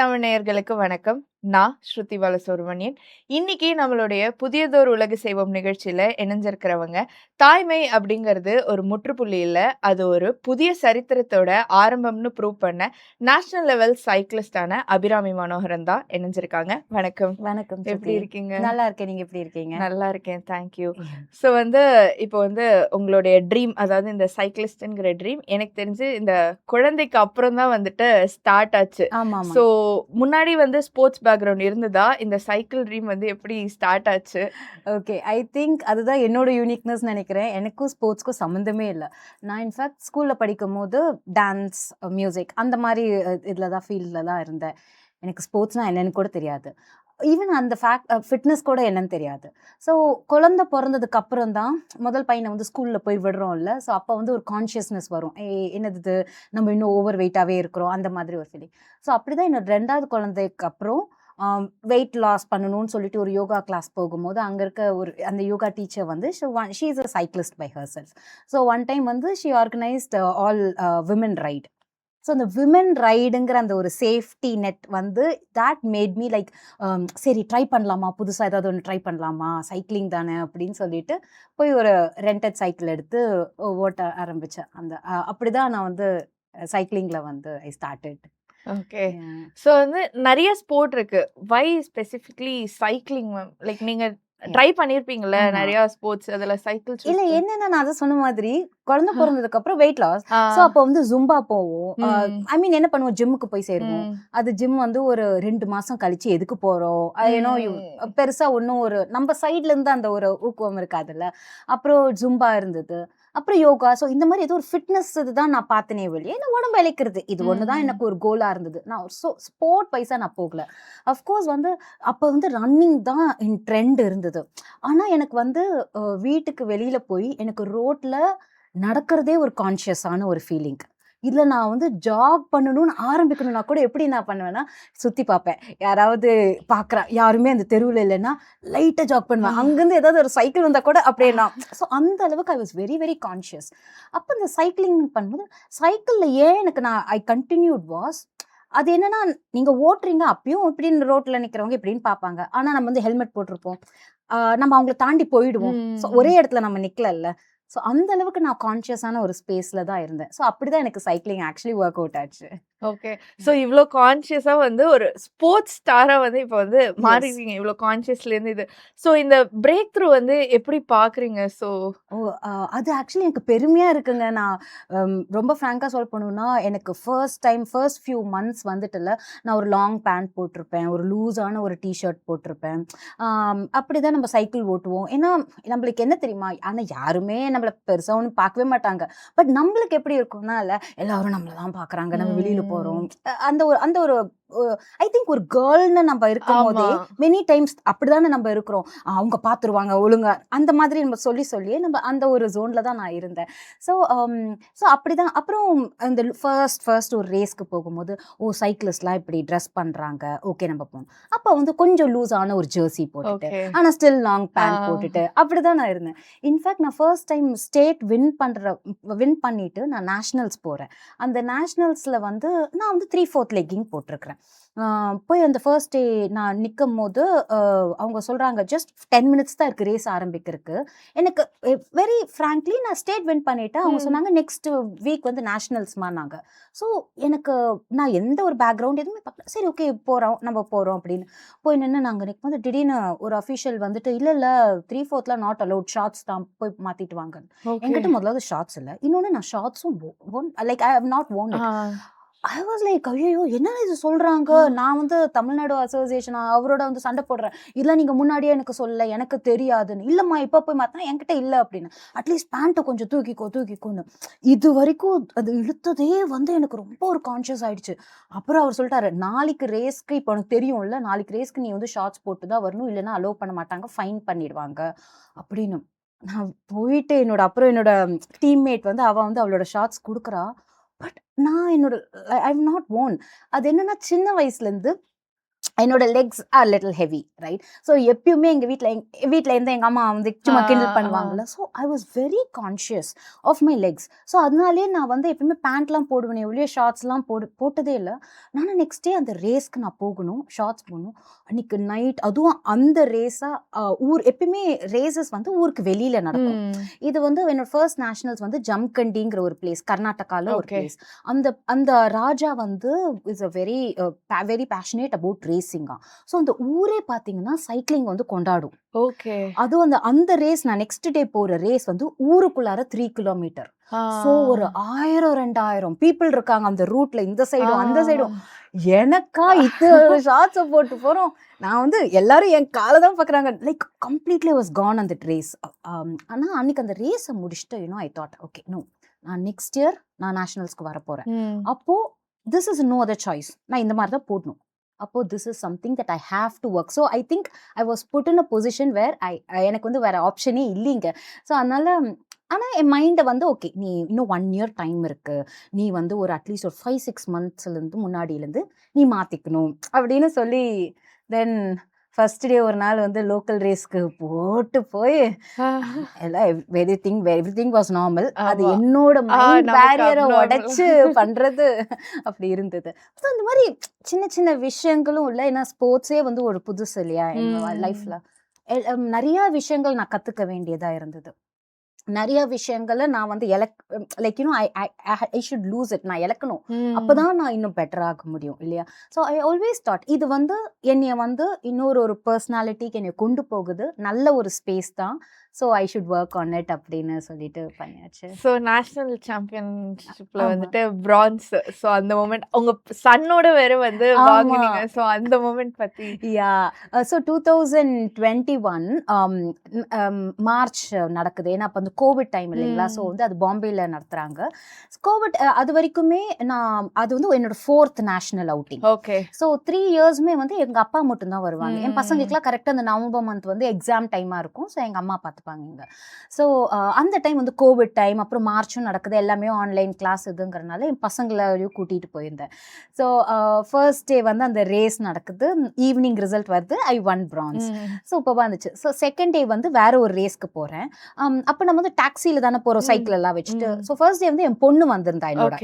தமிழ் நேயர்களுக்கு வணக்கம். நான் ஸ்ருதி பாலசுப்ரமணியன். இன்னைக்கு நம்மளுடைய புதியதொரு உலகு செய்வோம் நிகழ்ச்சியில இணைஞ்சிருக்கிறவங்க, தாய்மை அப்படிங்கிறது ஒரு முற்றுப்புள்ளி இல்ல. அது ஒரு புதிய சரித்திரத்தோட ஆரம்பம்னு ப்ரூவ் பண்ண நேஷனல் லெவல் சைக்கிளிஸ்டான அபிராமி மனோகரன் தான் இணைஞ்சிருக்காங்க. வணக்கம். வணக்கம் எப்படி இருக்கீங்க? நல்லா இருக்கேன். நீங்க எப்படி இருக்கீங்க? நல்லா இருக்கேன். Thank you. ஸோ இப்போ உங்களுடைய ட்ரீம், அதாவது இந்த சைக்கிளிஸ்ட்ங்கிற ட்ரீம் எனக்கு தெரிஞ்சு இந்த குழந்தைக்கு அப்புறம் தான் வந்துட்டு ஸ்டார்ட் ஆச்சு. ஆமா. ஸோ முன்னாடி ஸ்போர்ட்ஸ் பேக்ரவுண்ட் இருந்ததா? இந்த சைக்கிள் ட்ரீம் எப்படி ஸ்டார்ட் ஆச்சு? ஓகே. ஐ திங்க் அதுதான் என்னோட யூனிக்னஸ் நினைக்கிறேன். எனக்கும் ஸ்போர்ட்ஸ்க்கும் சம்மந்தமே இல்ல. நான் இன்ஃபேக்ட் ஸ்கூல்ல படிக்கும்போது டான்ஸ், மியூசிக் அந்த மாதிரி இதுல தான் ஃபீல்டில் தான் இருந்தேன். எனக்கு ஸ்போர்ட்ஸ்னா என்னன்னு கூட தெரியாது. ஈவன் அந்த ஃபிட்னஸ் கூட என்னன்னு தெரியாது. ஸோ குழந்தை பிறந்ததுக்கு அப்புறம் தான் முதல் பையனை ஸ்கூலில் போய் விடுறோம்ல. ஸோ அப்போ ஒரு கான்ஷியஸ்னஸ் வரும். என்னது நம்ம இன்னும் ஓவர் வெயிட்டாகவே இருக்கிறோம், அந்த மாதிரி ஒரு ஃபீலிங். ஸோ அப்படி தான் என்னோட 2வது குழந்தைக்கு அப்புறம் வெயிட் லாஸ் பண்ணணும்னு சொல்லிட்டு ஒரு யோகா கிளாஸ் போகும்போது அங்கே இருக்க அந்த yoga teacher she is a cyclist by herself. So one time she organised all women ride. So அந்த விமன் ரைடுங்கிற அந்த ஒரு safety net that made me like சரி ட்ரை பண்ணலாமா, புதுசாக ஏதாவது ஒன்று ட்ரை பண்ணலாமா, சைக்கிளிங் தானே அப்படின்னு சொல்லிட்டு போய் ஒரு ரெண்டட் சைக்கிள் எடுத்து ஓட்ட ஆரம்பித்தேன். அப்படிதான் நான் சைக்கிளிங்கில் ஐ ஸ்டார்டட். ஓகே. ஸோ நிறைய ஸ்போர்ட் இருக்கு. வை ஸ்பெசிஃபிக்லி சைக்கிளிங் மேம்? லைக் நீங்க ட்ரை பண்ணிருப்பீங்கல்ல நிறைய ஸ்போர்ட்ஸ், அதுல சைக்கிள் இல்ல. என்னன்னா நான் அதை சொன்ன மாதிரி குழந்தை பிறந்ததுக்கு அப்புறம் வெயிட் லாஸ். ஸோ அப்போ ஜும்பா போவோம். ஐ மீன் என்ன பண்ணுவோம், ஜிம்முக்கு போய் சேருவோம். அது ஜிம் ஒரு 2 மாசம் கழிச்சு எதுக்கு போறோம், ஏன்னோ பெருசா ஒன்றும் நம்ம சைட்ல இருந்து அந்த ஒரு ஊக்குவம் இருக்காதுல்ல. அப்புறம் ஜும்பா இருந்தது, அப்புறம் யோகா. ஸோ இந்த மாதிரி ஏதோ ஒரு ஃபிட்னஸ் இதுதான் நான் பார்த்தனே வெளியே. என்ன உடம்பு இழைக்கிறது, இது ஒன்று தான் எனக்கு ஒரு கோலாக இருந்தது. நான் ஸ்போர்ட் வைஸாக நான் போகல. அஃப்கோர்ஸ் அப்போ ரன்னிங் தான் இன் ட்ரெண்ட் இருந்தது. ஆனால் எனக்கு வீட்டுக்கு வெளியில் போய் எனக்கு ரோட்டில் நடக்கிறதே ஒரு கான்ஷியஸான ஒரு ஃபீலிங். இதில் நான் ஜாக் பண்ணணும்னு ஆரம்பிக்கணும்னா கூட எப்படி நான் பண்ணுவேன்னா, சுற்றி பார்ப்பேன், யாராவது பார்க்குறா, யாருமே அந்த தெருவில் இல்லைன்னா லைட்டாக ஜாக் பண்ணுவேன். அங்கேருந்து ஏதாவது ஒரு சைக்கிள் வந்தால் கூட அப்படியே நான். ஸோ அந்த அளவுக்கு ஐ வாஸ் வெரி வெரி கான்ஷியஸ். அப்போ இந்த சைக்கிளிங் பண்ணும்போது சைக்கிளில் எனக்கு ஐ கண்டினியூட் வாஸ் அது என்னன்னா, நீங்கள் ஓட்டுறீங்க அப்பயும் இப்படின்னு ரோட்டில் நிற்கிறவங்க இப்படின்னு பார்ப்பாங்க. ஆனால் நம்ம ஹெல்மெட் போட்டிருப்போம், நம்ம அவங்கள தாண்டி போயிடுவோம். ஸோ ஒரே இடத்துல நம்ம நிற்கல. ஸோ அந்த அளவுக்கு நான் கான்ஷியஸான ஒரு ஸ்பேஸில் தான் இருந்தேன். ஸோ அப்படிதான் எனக்கு சைக்கிளிங் ஆக்சுவலி ஒர்க் அவுட் ஆச்சு. ஓகே. ஸோ இவ்வளோ கான்ஷியஸா ஒரு ஸ்போர்ட்ஸ் ஸ்டாரா இப்போ மாறிடுவீங்க, இவ்வளோ கான்ஷியஸ்லேருந்து இது. ஸோ இந்த பிரேக் த்ரூ எப்படி பார்க்குறீங்க? ஸோ அது ஆக்சுவலி எனக்கு பெருமையாக இருக்குங்க. நான் ரொம்ப ஃப்ராங்காக சொல்ல போகணுன்னா, எனக்கு ஃபர்ஸ்ட் ஃபியூ மந்த்ஸ் நான் ஒரு லாங் பேண்ட் போட்டிருப்பேன், ஒரு லூஸான ஒரு டிஷர்ட் போட்டிருப்பேன். அப்படி தான் நம்ம சைக்கிள் ஓட்டுவோம். ஏன்னா நம்மளுக்கு என்ன தெரியுமா, ஆனால் யாருமே நம்மளை பெருசாக ஒன்றும் பார்க்கவே மாட்டாங்க. பட் நம்மளுக்கு எப்படி இருக்கும்னா, இல்லை எல்லாரும் நம்மளை தான் பார்க்குறாங்க, நம்ம வெளியில் போறோம். அந்த ஒரு ஐ திங்க் ஒரு கேர்ள்னு நம்ம இருக்கும் போதே மெனி டைம்ஸ் அப்படிதானே நம்ம இருக்கிறோம். அவங்க பார்த்துருவாங்க ஒழுங்கா, அந்த மாதிரி நம்ம சொல்லியே நம்ம அந்த ஒரு ஜோன்ல தான் நான் இருந்தேன். ஸோ அப்படிதான். அப்புறம் இந்த ஃபர்ஸ்ட் ஒரு ரேஸ்க்கு போகும்போது, சைக்கிளிஸ்ட்லாம் இப்படி ட்ரெஸ் பண்றாங்க, ஓகே நம்ம போகணும். அப்போ கொஞ்சம் லூஸான ஒரு ஜெர்சி போட்டுட்டு, ஆனால் ஸ்டில் லாங் பேண்ட் போட்டுட்டு அப்படிதான் நான் இருந்தேன். இன்ஃபேக்ட் நான் ஃபர்ஸ்ட் டைம் ஸ்டேட் வின் பண்ணிட்டு நான் நேஷனல்ஸ் போறேன். அந்த நேஷனல்ஸ்ல நான் 3/4 லெக்கிங் போட்டிருக்கிறேன். போய் அந்த ஃபர்ஸ்ட் டே நான் நிற்கும் போது அவங்க சொல்கிறாங்க, ஜஸ்ட் 10 மினிட்ஸ் தான் இருக்குது ரேஸ் ஆரம்பிக்கிறதுக்கு. எனக்கு வெரி ஃப்ராங்க்லி நான் ஸ்டேட் வின் பண்ணிட்டேன். அவங்க சொன்னாங்க நெக்ஸ்ட் வீக் நேஷனல்ஸ்மானாங்க. ஸோ எனக்கு நான் எந்த ஒரு பேக்ரவுண்ட் எதுவுமே பார்க்கல. சரி ஓகே நம்ம போகிறோம் அப்படின்னு போய் நின்று நாங்கள் நிற்கும் போது திடீர்னு ஒரு அஃபிஷியல் இல்லை 3/4 நாட் அலவுட், ஷார்ட்ஸ் தான் போய் மாற்றிட்டு வாங்க. என்கிட்ட முதலாவது ஷார்ட்ஸ் இல்லை, இன்னொன்று நான் ஷார்ட்ஸும் like I have not own. I was like, ஐயோ என்ன இது சொல்றாங்க. நான் தமிழ்நாடு அசோசியேஷன் அவரோட சண்டை போடுறேன், இல்லை நீங்க முன்னாடியே எனக்கு சொல்ல, எனக்கு தெரியாதுன்னு. இல்லம்மா இப்ப போய் மாத்தினா என்கிட்ட இல்லை அப்படின்னு. அட்லீஸ்ட் பேண்ட்டை கொஞ்சம் தூக்கிக்கோன்னு. இது வரைக்கும் அது இழுத்ததே எனக்கு ரொம்ப ஒரு கான்ஷியஸ் ஆயிடுச்சு. அப்புறம் அவர் சொல்லிட்டாரு, நாளைக்கு ரேஸ்க்கு இப்போ உனக்கு தெரியும்ல, நாளைக்கு ரேஸ்க்கு நீ ஷார்ட்ஸ் போட்டு தான் வரணும், இல்லைன்னா அலோவ் பண்ண மாட்டாங்க, ஃபைன் பண்ணிடுவாங்க அப்படின்னு. நான் போயிட்டு என்னோட டீம்மேட் அவ அவளோட ஷார்ட்ஸ் கொடுக்குறா. பட் நான் ஐ நாட் ஓன். அது என்னன்னா, சின்ன வயசுலேருந்து என்னோட legs are little heavy, right? So எப்பயுமே எங்கள் வீட்டில் இருந்து எங்கள் அம்மா வந்து சும்மா கிண்டல் பண்ணுவாங்கல்ல. So I was very conscious of my legs. So அதனாலே நான் வந்து எப்பயுமே பேண்ட்லாம் போடுவேன், ஒழிய ஷார்ட்ஸ்லாம் போட்டதே இல்லை. நான் நெக்ஸ்ட் டே அந்த ரேஸ்க்கு நான் போகணும், ஷார்ட்ஸ் போகணும். அன்னைக்கு நைட் அதுவும் அந்த ரேஸாக எப்பயுமே ரேசஸ் வந்து ஊருக்கு வெளியில் நடக்கும். இது வந்து என்னோட ஃபர்ஸ்ட் நேஷனல்ஸ் வந்து ஜம்கண்டிங்கிற ஒரு பிளேஸ், கர்நாடகாவில் ஒரு பிளேஸ். அந்த ராஜா வந்து is a very very passionate about ரேசிங்கா. ஸோ அந்த ஊரே பார்த்தீங்கன்னா சைக்கிளிங் வந்து கொண்டாடும். ஓகே. அதுவும் அந்த ரேஸ், நான் நெக்ஸ்ட் டே போகிற ரேஸ் வந்து ஊருக்குள்ளார 3 கிலோமீட்டர். ஸோ ஒரு 1000-2000 பீப்புள் இருக்காங்க அந்த ரூட்ல, இந்த சைடும் அந்த சைடும். எனக்கா இத்தனை ஷார்ட்ஸை போட்டு போகிறோம். நான் வந்து எல்லாரும் என் காலை தான் பார்க்குறாங்க. லைக் கம்ப்ளீட்லி வாஸ் கான் அந்த ரேஸ். ஆனால் அன்னைக்கு அந்த ரேஸை முடிச்சுட்டு ஐ தாட் ஓகே நோ, நான் நெக்ஸ்ட் இயர் நான் நேஷனல்ஸ்க்கு வர போகிறேன். அப்போது this is no other choice, நான் இந்த மாதிரி தான் போடணும். அப்போ this is something that I have to work. So I think I was put in a position where எனக்கு வந்து வேறு ஆப்ஷனே இல்லைங்க. ஸோ அதனால் ஆனால் என் மைண்டை வந்து ஓகே, நீ இன்னும் 1 இயர் டைம் இருக்குது, நீ வந்து ஒரு அட்லீஸ்ட் ஒரு 5-6 மந்த்ஸ்லேருந்து முன்னாடியிலேருந்து நீ மாற்றிக்கணும் அப்படின்னு சொல்லி, தென் ஃபர்ஸ்ட் டே ஒரு நாள் வந்து லோக்கல் ரேஸ்க்கு போட்டு போய் எல்லாம் எவ்ரிதிங் வாஸ் நார்மல். அது என்னோட மைண்ட் பேரியரை உடைச்சு பண்றது அப்படி இருந்தது. ஸோ இந்த மாதிரி சின்ன சின்ன விஷயங்களும் இல்லை. ஏன்னா ஸ்போர்ட்ஸே வந்து ஒரு புதுசு இல்லையா என்னோட லைஃப்ல. நிறைய விஷயங்கள் நான் கத்துக்க வேண்டியதா இருந்தது. நிறைய விஷயங்களை நான் வந்து like I should loose it, நான் இழக்கணும், அப்போதான் நான் இன்னும் பெட்டர் ஆக முடியும் இல்லையா. ஸோ ஐ ஆல்வேஸ் தாட் இது வந்து என்னைய வந்து இன்னொரு பர்சனாலிட்டிக்கு என்னை கொண்டு போகுது, நல்ல ஒரு ஸ்பேஸ் தான். So I should work on it அப்படின்னு சொல்லிட்டு பண்ணியாச்சு. ஸோ நேஷனல் சாம்பியன்ஷிப்ல வந்துட்டு பிரான்ஸ். ஸோ அந்த மூமெண்ட் உங்க சன்னோட வேற வந்து வாங்குனீங்க. ஸோ அந்த மூமெண்ட் பத்தி. யா, ஸோ 2021 மார்ச் நடக்குது. ஏன்னா அப்போ அந்த கோவிட் டைம் இல்லைங்களா. ஸோ வந்து அது பாம்பேல நடத்துறாங்க. கோவிட் அது வரைக்குமே நான் அது வந்து என்னோட 4th national outing. Okay. So 3 இயர்ஸுமே வந்து எங்க அப்பா மட்டும்தான் வருவாங்க. என் பசங்களுக்குலாம் கரெக்டாக அந்த நவம்பர் மந்த் வந்து எக்ஸாம் டைமா இருக்கும். ஸோ எங்க அம்மா பார்த்துப்பாங்க இங்க. ஸோ அந்த டைம் வந்து கோவிட் டைம், அப்புறம் மார்ச்சும் நடக்குது, எல்லாமே ஆன்லைன் கிளாஸ் இதுங்கிறனால என் பசங்களையும் கூட்டிட்டு போயிருந்தேன். ஸோ ஃபர்ஸ்ட் டே வந்து அந்த ரேஸ் நடக்குது, ஈவினிங் ரிசல்ட் வருது, ஐ ஒன் பிரான்ஸ். சூப்பராக இருந்துச்சு. ஸோ செகண்ட் டே வந்து வேற ஒரு ரேஸ்க்கு போறேன். அப்போ நம்ம வந்து டாக்ஸில தானே போறோம், சைக்கிள் எல்லாம் வச்சுட்டு. ஸோ ஃபர்ஸ்ட் டே வந்து என் பொண்ணு வந்திருந்தா என்னோட.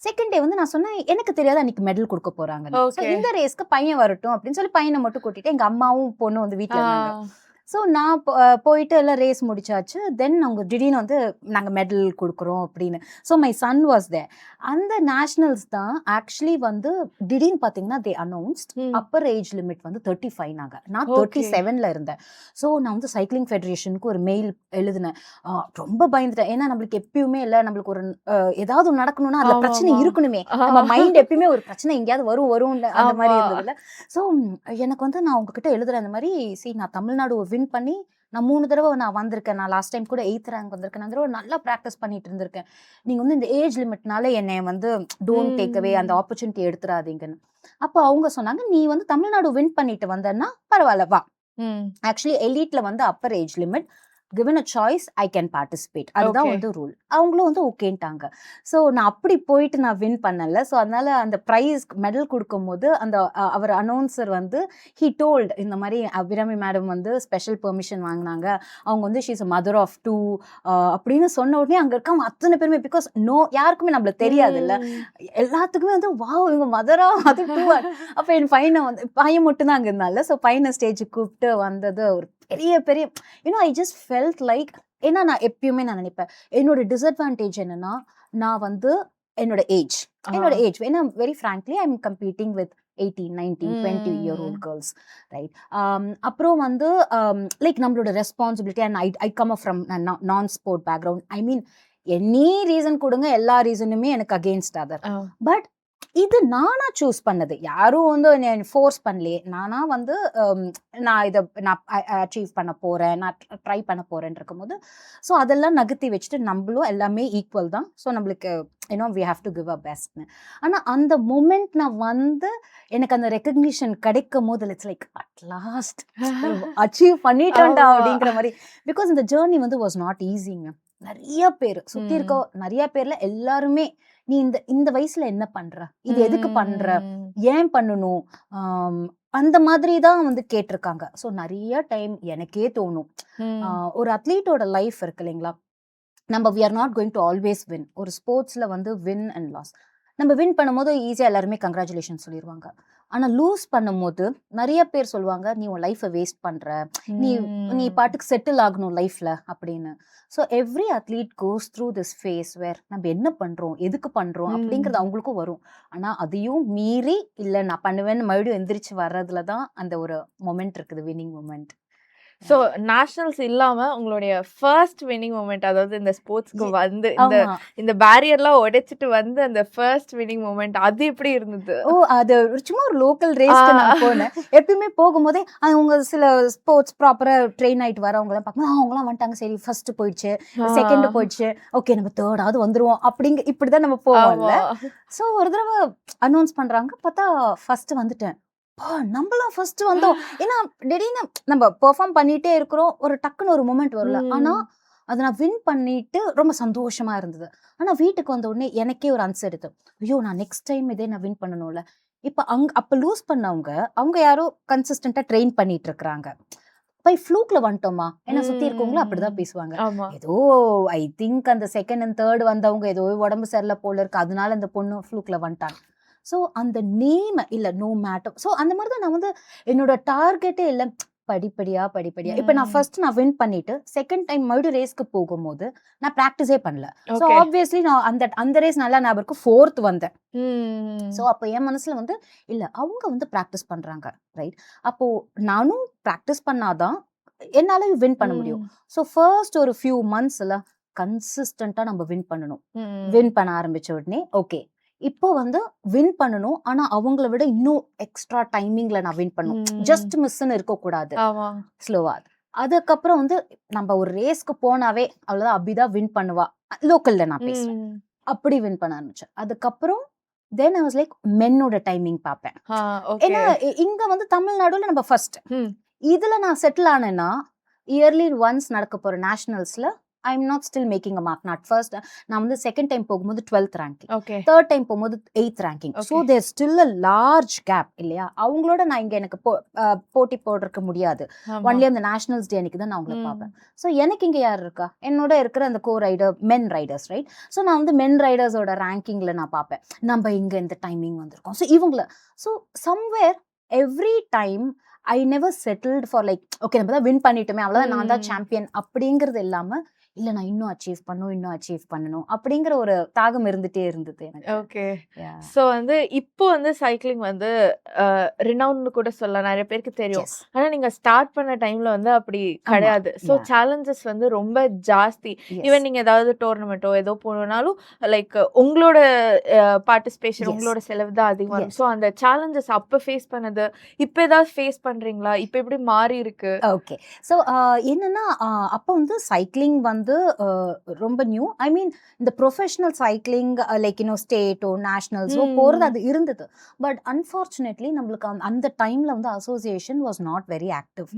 செகண்ட் டே வந்து நான் சொன்னேன் எனக்கு தெரியாது அன்னைக்கு மெடல் கொடுக்க போறாங்க. ஸோ இந்த ரேஸ்க்கு பையன் வரட்டும் அப்படின்னு சொல்லி பையனை மட்டும் கூட்டிட்டு எங்க அம்மாவும் பொண்ணு வந்து வீட்டில் இருந்தாங்க. ஸோ நான் போயிட்டு எல்லாம் ரேஸ் முடிச்சாச்சு. தென் அவங்க திடீர்னு வந்து நாங்கள் மெடல் கொடுக்குறோம் அப்படின்னு. So my son was there. அந்த நேஷனல்ஸ் தான் ஆக்சுவலி வந்து திடீர்னு பார்த்தீங்கன்னா they announced upper age limit வந்து 35. நான் 37ல இருந்தேன். ஸோ நான் வந்து சைக்கிளிங் ஃபெடரேஷனுக்கு ஒரு மெயில் எழுதினேன். ரொம்ப பயந்துட்டேன். ஏன்னா நம்மளுக்கு எப்பயுமே இல்லை, நம்மளுக்கு ஒரு ஏதாவது நடக்கணும்னா அதில் பிரச்சனை இருக்கணுமே, நம்ம மைண்ட் எப்பயுமே ஒரு பிரச்சனை எங்கேயாவது வரும் அந்த மாதிரி இருந்ததுல. ஸோ எனக்கு வந்து நான் உங்ககிட்ட எழுதுறேன் இந்த மாதிரி, நான் தமிழ்நாடு வின் பண்ணி நான் 3 தடவை நான் வந்திருக்கேன். நான் லாஸ்ட் டைம் கூட 8th ரேங்க் வந்திருக்கேன். நான் தடவை நல்லா ப்ராக்டிஸ் பண்ணிட்டு இருந்திருக்கேன். நீங்கள் வந்து இந்த ஏஜ் லிமிட்னால என்னை வந்து டோன்ட் டேக் அவே, அந்த ஆப்பர்ச்சுனிட்டி எடுத்துடாதீங்கன்னு. அப்போ அவங்க சொன்னாங்க நீ வந்து தமிழ்நாடு வின் பண்ணிட்டு வந்தேன்னா பரவாயில்ல வா. ஆக்சுவலி எலீட்ல வந்து Appar age limit, given a choice I can participate, அதுதான் வந்து ரூல். அவங்களும் வந்து ஓகேன்ட்டாங்க. ஸோ நான் அப்படி போயிட்டு நான் வின் பண்ணல. ஸோ அதனால அந்த ப்ரைஸ் மெடல் கொடுக்கும் போது அந்த அவர் அனௌன்சர் வந்து ஹி டோல்ட் இந்த மாதிரி அபிராமி மேடம் வந்து ஸ்பெஷல் பெர்மிஷன் வாங்கினாங்க, அவங்க வந்து ஷீஸ் அ மதர் ஆஃப் 2 அப்படின்னு சொன்ன உடனே அங்கே இருக்கவங்க அத்தனை பேருமே, பிகாஸ் யாருக்குமே நம்மளுக்கு தெரியாது இல்லை, எல்லாத்துக்குமே வந்து வாவ் இவங்க மதரா அது 2. அப்போ என் பையனை வந்து பையன் மட்டும் தான் அங்கே இருந்தால. ஸோ பையனை ஸ்டேஜுக்கு கூப்பிட்டு வந்தது ஒரு பெரிய ஐ ஜஸ்ட் ஃபெல்ட் லைக், ஏன்னா நான் எப்பயுமே நான் நினைப்பேன் என்னோட டிஸ்அட்வான்டேஜ் என்னன்னா நான் வந்து என்னோட ஏஜ் ஏன்னா very frankly I am competing with 18, 19, 20 year old girls, right? அப்புறம் வந்து லைக் நம்மளோட responsibility, and I come from நான் ஸ்போர்ட் பேக்ரவுண்ட். ஐ மீன் எனி ரீசன் கொடுங்க, எல்லா ரீசனுமே எனக்கு அகெயின்ஸ்ட் அதர். பட் இது நானா சூஸ் பண்ணது, யாரும் வந்து ஃபோர்ஸ் பண்ணலையே. நானா வந்து நான் இதை நான் அச்சீவ் பண்ண போறேன், நான் ட்ரை பண்ண போறேன்னு இருக்கும்போது ஸோ அதெல்லாம் நகர்த்தி வச்சுட்டு நம்மளும் எல்லாமே ஈக்குவல் தான். ஸோ நம்மளுக்கு we have to give our best. ஆனால் அந்த மூமெண்ட் நான் வந்து எனக்கு அந்த ரெக்கக்னிஷன் கிடைக்கும் போது it's like at last achieve பண்ணிட்டேன்டா அப்படிங்கிற மாதிரி. பிகாஸ் இந்த ஜேர்னி வந்து வாஸ் நாட் ஈஸிங்க. நிறைய பேர் சுத்தி இருக்க நிறைய பேர்ல எல்லாருமே நீ இந்த இந்த வயசுல என்ன பண்ற, இது எதுக்கு பண்ற, ஏன் பண்ணணும், அந்த மாதிரி தான் வந்து கேட்டிருக்காங்க. ஸோ நிறைய டைம் எனக்கே தோணும், ஒரு அத்லீட்டோட லைஃப் இருக்கு இல்லைங்களா, நம்ம we are not going to always win. ஒரு ஸ்போர்ட்ஸ்ல வந்து வின் அண்ட் லாஸ். நம்ம வின் பண்ணும்போது ஈஸியாக எல்லாருமே கங்க்ராச்சுலேஷன் சொல்லிடுவாங்க. ஆனால் லூஸ் பண்ணும்போது நிறைய பேர் சொல்லுவாங்க, நீ உன் லைஃப்பை வேஸ்ட் பண்ற, நீ நீ பாட்டுக்கு செட்டில் ஆகணும் லைஃப்ல அப்படின்னு. So every athlete goes through this phase where நம்ம என்ன பண்றோம், எதுக்கு பண்றோம் அப்படிங்கிறது அவங்களுக்கும் வரும். ஆனா அதையும் மீறி இல்லை நான் பண்ணுவேன்னு மறுபடியும் எந்திரிச்சு வர்றதுல தான் அந்த ஒரு மொமெண்ட் இருக்குது, வின்னிங் மொமெண்ட். ஸோ நேஷனல்ஸ் இல்லாம உங்களுடைய ஃபர்ஸ்ட் வின்னிங் மூமெண்ட், அதாவது இந்த ஸ்போர்ட்ஸ்க்கு வந்து இந்த பேரியர்லாம் உடைச்சிட்டு வந்து அந்த ஃபர்ஸ்ட் வின்னிங் மூமெண்ட் அது எப்படி இருந்தது? அது சும்மா ஒரு லோக்கல் ரேஸ்க்கு நான் போனேன். எப்பயுமே போகும்போதே அவங்க சில ஸ்போர்ட்ஸ் ப்ராப்பரா ட்ரெயின் ஆயிட்டு வரவங்க எல்லாம் பார்க்கும்போது அவங்களாம் வந்துட்டாங்க, சரி ஃபர்ஸ்ட் போயிடுச்சு, செகண்ட் போயிடுச்சு, ஓகே நம்ம தேர்டாவது வந்துருவோம் அப்படிங்க இப்படிதான் நம்ம போவோம்ல. ஸோ ஒரு தடவை அனௌன்ஸ் பண்றாங்க, பார்த்தா ஃபர்ஸ்ட் வந்துட்டேன். நம்மளாம் ஃபர்ஸ்ட் வந்தோம். ஏன்னா திடீர்னு நம்ம பெர்ஃபார்ம் பண்ணிட்டே இருக்கிறோம், ஒரு டக்குன்னு ஒரு மூமெண்ட் வரல. ஆனா அதை நான் வின் பண்ணிட்டு ரொம்ப சந்தோஷமா இருந்தது. ஆனா வீட்டுக்கு வந்த உடனே எனக்கே ஒரு அன்சர் எடுத்து, ஐயோ நான் நெக்ஸ்ட் டைம் இதே நான் வின் பண்ணணும்ல. இப்ப அப்ப லூஸ் பண்ணவங்க அவங்க யாரோ கன்சிஸ்டன்டா ட்ரெயின் பண்ணிட்டு இருக்காங்க, போய் ஃப்ளூக்ல வந்துட்டோமா, ஏன்னா சுத்தி இருக்கவங்களும் அப்படிதான் பேசுவாங்க. ஏதோ ஐ திங்க் அந்த செகண்ட் அண்ட் தேர்ட் வந்தவங்க ஏதோ உடம்பு சரியில்லை போல இருக்கு, அதனால அந்த பொண்ணு ஃப்ளூக்ல வந்துட்டாங்க. ஸோ அந்த நேம் இல்லை, நோ மேட்டர். ஸோ அந்த மாதிரி தான் நான் வந்து என்னோட டார்கெட்டே இல்லை, படிப்படியா இப்போ நான் ஃபர்ஸ்ட் நான் வின் பண்ணிட்டு செகண்ட் டைம் மறுபடியும் ரேஸ்க்கு போகும்போது நான் ப்ராக்டிஸே பண்ணல. ஸோ ஆப்வியஸ்லி நான் அந்த ரேஸ் நல்லா ஞாபகம் இருக்கு, ஃபோர்த் வந்தேன். ஸோ அப்போ என் மனசுல வந்து இல்லை அவங்க வந்து ப்ராக்டிஸ் பண்றாங்க, ரைட், அப்போ நானும் ப்ராக்டிஸ் பண்ணாதான் என்னால வின் பண்ண முடியும். ஸோ ஃபர்ஸ்ட் ஒரு ஃபியூ மந்த்ஸ்ல கன்சிஸ்டண்டா நம்ம வின் பண்ணணும். வின் பண்ண ஆரம்பிச்ச உடனே ஓகே இப்போ வந்து வின் பண்ணணும், ஆனா அவங்கள விட இன்னும் எக்ஸ்ட்ரா டைமிங்ல நான் வின் பண்ணணும், ஜஸ்ட் மிஸ்ன்னு இருக்கக்கூடாது, ஸ்லோவா. அதுக்கப்புறம் வந்து நம்ம ஒரு ரேஸ்க்கு போனாவே அவ்வளவுதான், அப்படிதான் வின் பண்ணுவா, லோக்கல்ல நான் பேசுவேன், அப்படி வின் பண்ண ஆரம்பிச்சேன். அதுக்கப்புறம் தென் ஐ வாஸ் லைக் மென்னோட டைமிங் பார்ப்பேன். ஏன்னா இங்க வந்து தமிழ்நாடுல நம்ம ஃபர்ஸ்ட், இதுல நான் செட்டில் ஆனேன்னா இயர்லி ஒன்ஸ் நடக்க போற நேஷனல்ஸ்ல I'm not still making a mark. Not first. நான் வந்து செகண்ட் டைம் போகும்போது 12th ranking, தேர்ட் டைம் போகும்போது 8th ranking. So there's still a large gap இல்லையா. அவங்களோட நான் இங்க எனக்கு போட்டி போடுறதுக்கு முடியாது. ஒன்லி அந்த நேஷனல்ஸ் டே அன்னைக்கு தான் நான் அவங்களை பார்ப்பேன். ஸோ எனக்கு இங்க யார் இருக்கா, என்னோட இருக்கிற அந்த கோ ரைடர் மென் ரைடர்ஸ், ரைட். ஸோ நான் வந்து மென் ரைடர்ஸோட ரேங்கிங்ல நான் பார்ப்பேன், நம்ம இங்க இந்த டைமிங் வந்திருக்கோம். ஸோ இவங்கள so somewhere every time I never settled for like okay நம்ம தான் வின் பண்ணிட்டோமே அவ்வளோதான் நான் தான் சாம்பியன் அப்படிங்கிறது இல்லாம, இல்ல நான் இன்னும் அச்சீவ் பண்ணணும் அப்படிங்கிற ஒரு தாகம் இருந்துட்டே இருந்தது எனக்கு. ஓகே. சோ வந்து இப்போ வந்து சைக்கிளிங் வந்து ரினவுண்ட் கூட சொல்ல நிறைய பேருக்கு தெரியும். ஆனா நீங்க ஸ்டார்ட் பண்ண டைம்ல வந்து அப்படி கிடையாது. சோ சேலஞ்சஸ் வந்து ரொம்ப ஜாஸ்தி. ஈவன் நீங்க ஏதாவது டோர்னமெண்ட்டோ ஏதோ போனாலும் லைக் உங்களோட பார்ட்டிசிபேஷன் உங்களோட செலவு தான் அதிகமா இருக்கும். சோ அந்த சேலஞ்சஸ் அப்ப ஃபேஸ் பண்ணது இப்போ ஏதாவது ஃபேஸ் பண்றீங்களா, இப்போ எப்படி மாறி இருக்கு? ஓகே. சோ என்னன்னா அப்ப வந்து சைக்கிளிங் வந்து ரொம்ப நியூ. ஐ மீன் இந்த ப்ரொஃபஷனல் சைக்கிளிங் லைக் ஸ்டேட்டோ நேஷனல்ஸோ போறது அது இருந்தது. பட் அன்ஃபார்ச்சுனேட்லி நம்மளுக்கு அந்த டைம்ல வந்து association was not very active.